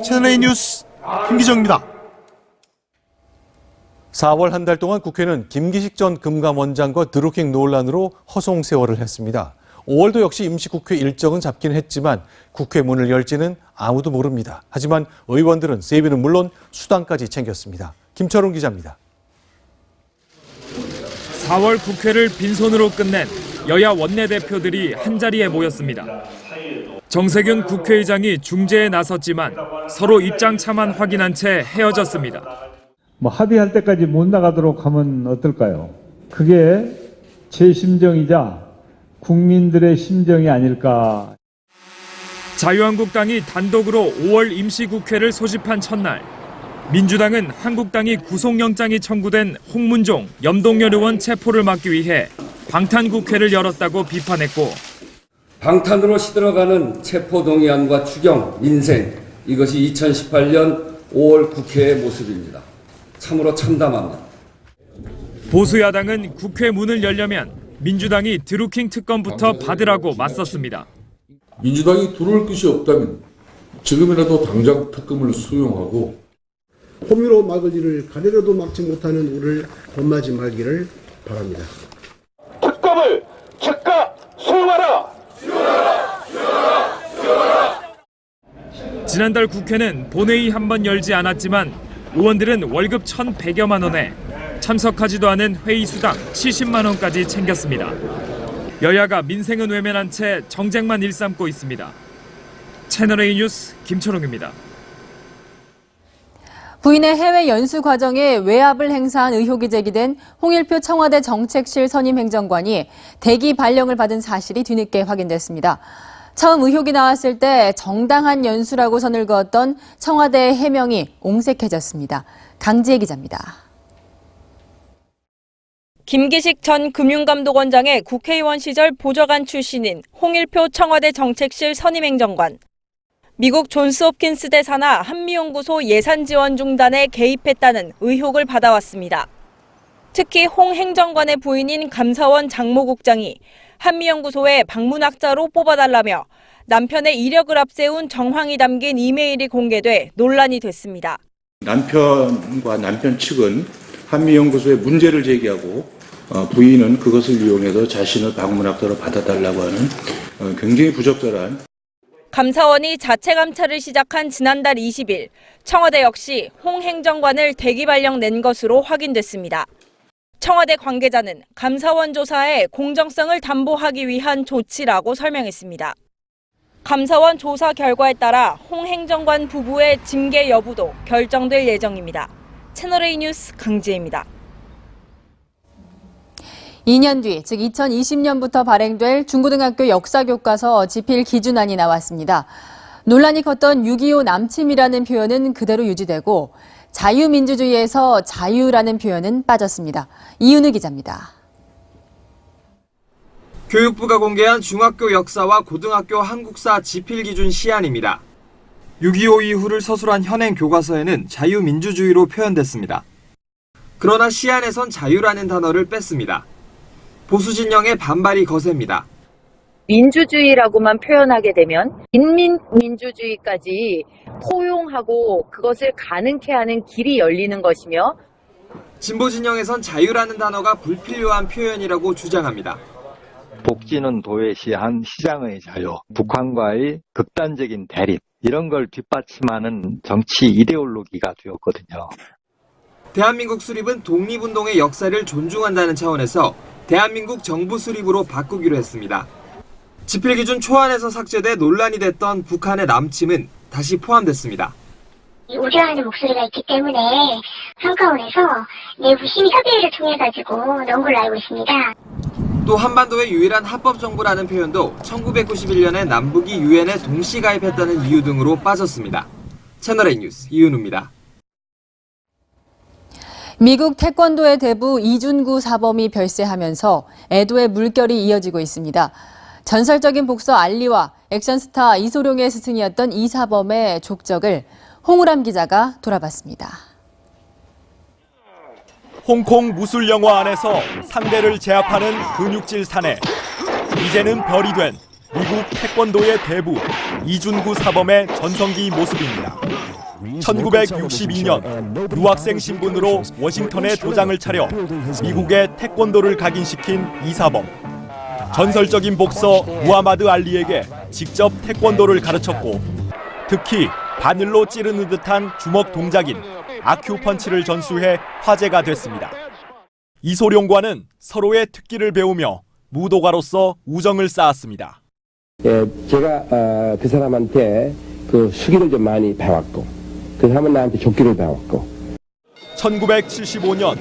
채널A 뉴스 김기정입니다. 4월 한 달 동안 국회는 김기식 전 금감원장과 드루킹 논란으로 허송세월을 했습니다. 5월도 역시 임시국회 일정은 잡긴 했지만 국회 문을 열지는 아무도 모릅니다. 하지만 의원들은 세비는 물론 수당까지 챙겼습니다. 김철웅 기자입니다. 4월 국회를 빈손으로 끝낸 여야 원내대표들이 한자리에 모였습니다. 정세균 국회의장이 중재에 나섰지만 서로 입장차만 확인한 채 헤어졌습니다. 합의할 때까지 못 나가도록 하면 어떨까요? 그게 제 심정이자 국민들의 심정이 아닐까. 자유한국당이 단독으로 5월 임시국회를 소집한 첫날, 민주당은 한국당이 구속영장이 청구된 홍문종, 염동열 의원 체포를 막기 위해 방탄국회를 열었다고 비판했고, 방탄으로 시들어가는 체포동의안과 추경, 민생, 이것이 2018년 5월 국회의 모습입니다. 참으로 참담합니다. 보수야당은 국회 문을 열려면 민주당이 드루킹 특검부터 받으라고 맞섰습니다. 민주당이 들어올 것이 없다면 지금이라도 당장 특검을 수용하고 호미로 막을 일을 가래로도 막지 못하는 우리를 범하지 말기를 바랍니다. 특검을 즉각 수용하라! 지난달 국회는 본회의 한 번 열지 않았지만 의원들은 월급 1,100여만 원에 참석하지도 않은 회의 수당 70만 원까지 챙겼습니다. 여야가 민생은 외면한 채 정쟁만 일삼고 있습니다. 채널A 뉴스 김철웅입니다. 부인의 해외 연수 과정에 외압을 행사한 의혹이 제기된 홍일표 청와대 정책실 선임 행정관이 대기 발령을 받은 사실이 뒤늦게 확인됐습니다. 처음 의혹이 나왔을 때 정당한 연수라고 선을 그었던 청와대의 해명이 옹색해졌습니다. 강지혜 기자입니다. 김기식 전 금융감독원장의 국회의원 시절 보좌관 출신인 홍일표 청와대 정책실 선임행정관. 미국 존스홉킨스 대 산하 한미연구소 예산지원 중단에 개입했다는 의혹을 받아왔습니다. 특히 홍 행정관의 부인인 감사원 장모국장이 한미연구소에 방문학자로 뽑아달라며 남편의 이력을 앞세운 정황이 담긴 이메일이 공개돼 논란이 됐습니다. 남편과 남편 측은 한미연구소에 문제를 제기하고 부인은 그것을 이용해서 자신을 방문학자로 받아달라고 하는 굉장히 부적절한. 감사원이 자체 감찰을 시작한 지난달 20일, 청와대 역시 홍 행정관을 대기 발령 낸 것으로 확인됐습니다. 청와대 관계자는 감사원 조사의 공정성을 담보하기 위한 조치라고 설명했습니다. 감사원 조사 결과에 따라 홍 행정관 부부의 징계 여부도 결정될 예정입니다. 채널A 뉴스 강지혜입니다. 2년 뒤, 즉 2020년부터 발행될 중고등학교 역사교과서 지필 기준안이 나왔습니다. 논란이 컸던 6.25 남침이라는 표현은 그대로 유지되고 자유민주주의에서 자유라는 표현은 빠졌습니다. 이윤우 기자입니다. 교육부가 공개한 중학교 역사와 고등학교 한국사 지필 기준 시안입니다. 6.25 이후를 서술한 현행 교과서에는 자유민주주의로 표현됐습니다. 그러나 시안에선 자유라는 단어를 뺐습니다. 보수 진영의 반발이 거셉니다. 민주주의라고만 표현하게 되면 인민민주주의까지 포용하고 그것을 가능케 하는 길이 열리는 것이며, 진보 진영에선 자유라는 단어가 불필요한 표현이라고 주장합니다. 복지는 도외시한 시장의 자유, 북한과의 극단적인 대립, 이런 걸 뒷받침하는 정치 이데올로기가 되었거든요. 대한민국 수립은 독립운동의 역사를 존중한다는 차원에서 대한민국 정부 수립으로 바꾸기로 했습니다. 지필 기준 초안에서 삭제돼 논란이 됐던 북한의 남침은 다시 포함됐습니다. 우려하는 목소리가 있기 때문에 한가운에서 내부 심의협의회를 통해 가지고 넣은 걸로 알고 있습니다. 또 한반도의 유일한 합법 정부라는 표현도 1991년에 남북이 유엔에 동시 가입했다는 이유 등으로 빠졌습니다. 채널A 뉴스 이윤우입니다. 미국 태권도의 대부 이준구 사범이 별세하면서 애도의 물결이 이어지고 있습니다. 전설적인 복서 알리와 액션스타 이소룡의 스승이었던 이 사범의 족적을 홍우람 기자가 돌아봤습니다. 홍콩 무술 영화 안에서 상대를 제압하는 근육질 사내. 이제는 별이 된 미국 태권도의 대부 이준구 사범의 전성기 모습입니다. 1962년 유학생 신분으로 워싱턴에 도장을 차려 미국의 태권도를 각인시킨 이 사범. 전설적인 복서 무하마드 알리에게 직접 태권도를 가르쳤고 특히 바늘로 찌르는 듯한 주먹 동작인 아큐펀치를 전수해 화제가 됐습니다. 이소룡과는 서로의 특기를 배우며 무도가로서 우정을 쌓았습니다. 제가 그 사람한테 그 수기를 좀 많이 배웠고 그 사람은 나한테 족기를 배웠고 1975년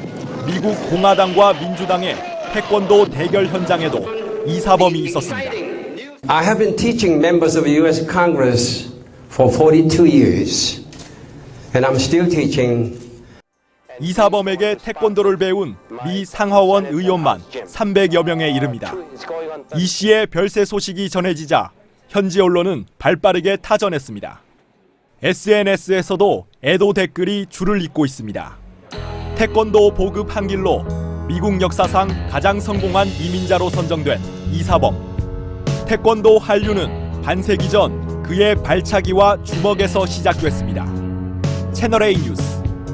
미국 공화당과 민주당의 태권도 대결 현장에도 이 사범이 있었습니다. I have been teaching members of the U.S. Congress for 42 years, and I'm still teaching. 이 사범에게 태권도를 배운 미 상하원 의원만 300여 명에 이릅니다. 이 씨의 별세 소식이 전해지자 현지 언론은 발빠르게 타전했습니다. SNS에서도 애도 댓글이 줄을 잇고 있습니다. 태권도 보급 한 길로 미국 역사상 가장 성공한 이민자로 선정된 이 사범. 태권도 한류는 반세기 전 그의 발차기와 주먹에서 시작됐습니다. 채널A 뉴스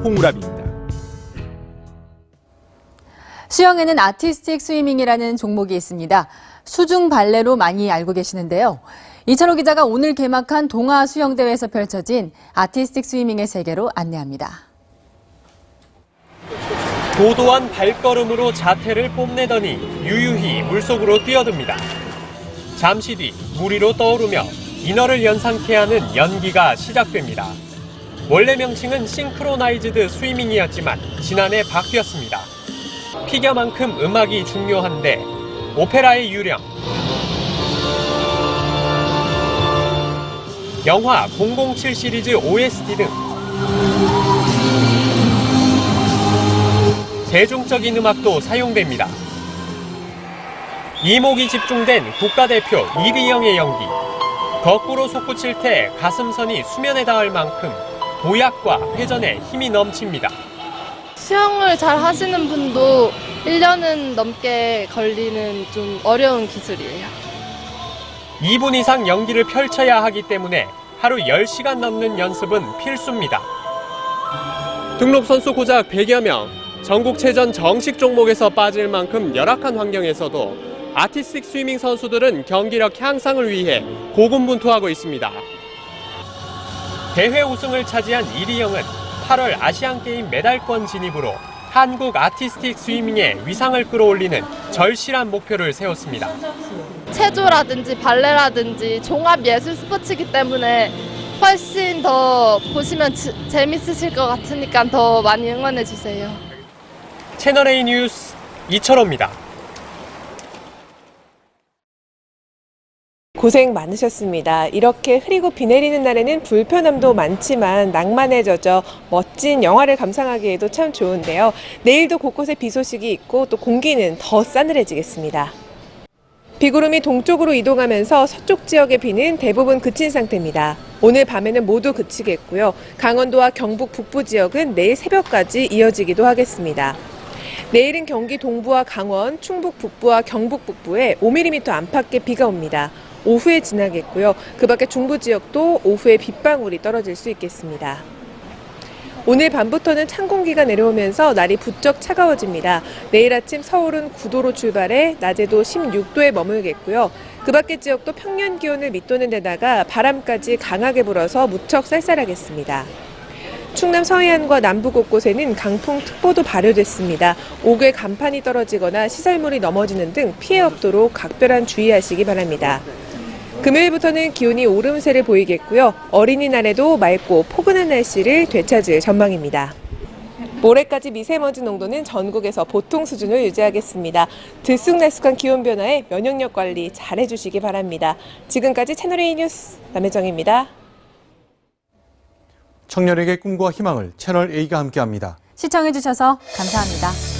홍우람입니다. 수영에는 아티스틱 스위밍이라는 종목이 있습니다. 수중 발레로 많이 알고 계시는데요. 이찬호 기자가 오늘 개막한 동아 수영대회에서 펼쳐진 아티스틱 스위밍의 세계로 안내합니다. 도도한 발걸음으로 자태를 뽐내더니 유유히 물속으로 뛰어듭니다. 잠시 뒤 물 위로 떠오르며 인어를 연상케 하는 연기가 시작됩니다. 원래 명칭은 싱크로나이즈드 스위밍이었지만 지난해 바뀌었습니다. 피겨만큼 음악이 중요한데 오페라의 유령, 영화 007 시리즈 OST 등 대중적인 음악도 사용됩니다. 이목이 집중된 국가대표 이비영의 연기. 거꾸로 솟구칠 때 가슴선이 수면에 닿을 만큼 도약과 회전에 힘이 넘칩니다. 수영을 잘 하시는 분도 1년은 넘게 걸리는 좀 어려운 기술이에요. 2분 이상 연기를 펼쳐야 하기 때문에 하루 10시간 넘는 연습은 필수입니다. 등록 선수 고작 100여 명, 전국체전 정식 종목에서 빠질 만큼 열악한 환경에서도 아티스틱 스위밍 선수들은 경기력 향상을 위해 고군분투하고 있습니다. 대회 우승을 차지한 이리영은 8월 아시안게임 메달권 진입으로 한국 아티스틱 스위밍의 위상을 끌어올리는 절실한 목표를 세웠습니다. 체조라든지 발레라든지 종합 예술 스포츠이기 때문에 훨씬 더 보시면 재밌으실 것 같으니까 더 많이 응원해 주세요. 채널A 뉴스 이철호입니다. 고생 많으셨습니다. 이렇게 흐리고 비 내리는 날에는 불편함도 많지만 낭만에 젖어 멋진 영화를 감상하기에도 참 좋은데요. 내일도 곳곳에 비 소식이 있고 또 공기는 더 싸늘해지겠습니다. 비구름이 동쪽으로 이동하면서 서쪽 지역의 비는 대부분 그친 상태입니다. 오늘 밤에는 모두 그치겠고요. 강원도와 경북 북부 지역은 내일 새벽까지 이어지기도 하겠습니다. 내일은 경기 동부와 강원, 충북 북부와 경북 북부에 5mm 안팎의 비가 옵니다. 오후에 지나겠고요. 그 밖에 중부 지역도 오후에 빗방울이 떨어질 수 있겠습니다. 오늘 밤부터는 찬 공기가 내려오면서 날이 부쩍 차가워집니다. 내일 아침 서울은 9도로 출발해 낮에도 16도에 머물겠고요. 그 밖의 지역도 평년 기온을 밑도는 데다가 바람까지 강하게 불어서 무척 쌀쌀하겠습니다. 충남 서해안과 남부 곳곳에는 강풍특보도 발효됐습니다. 옥외 간판이 떨어지거나 시설물이 넘어지는 등 피해 없도록 각별한 주의하시기 바랍니다. 금요일부터는 기온이 오름세를 보이겠고요. 어린이날에도 맑고 포근한 날씨를 되찾을 전망입니다. 모레까지 미세먼지 농도는 전국에서 보통 수준을 유지하겠습니다. 들쑥날쑥한 기온 변화에 면역력 관리 잘해주시기 바랍니다. 지금까지 채널A 뉴스 남혜정입니다. 청년에게 꿈과 희망을 채널A가 함께합니다. 시청해주셔서 감사합니다.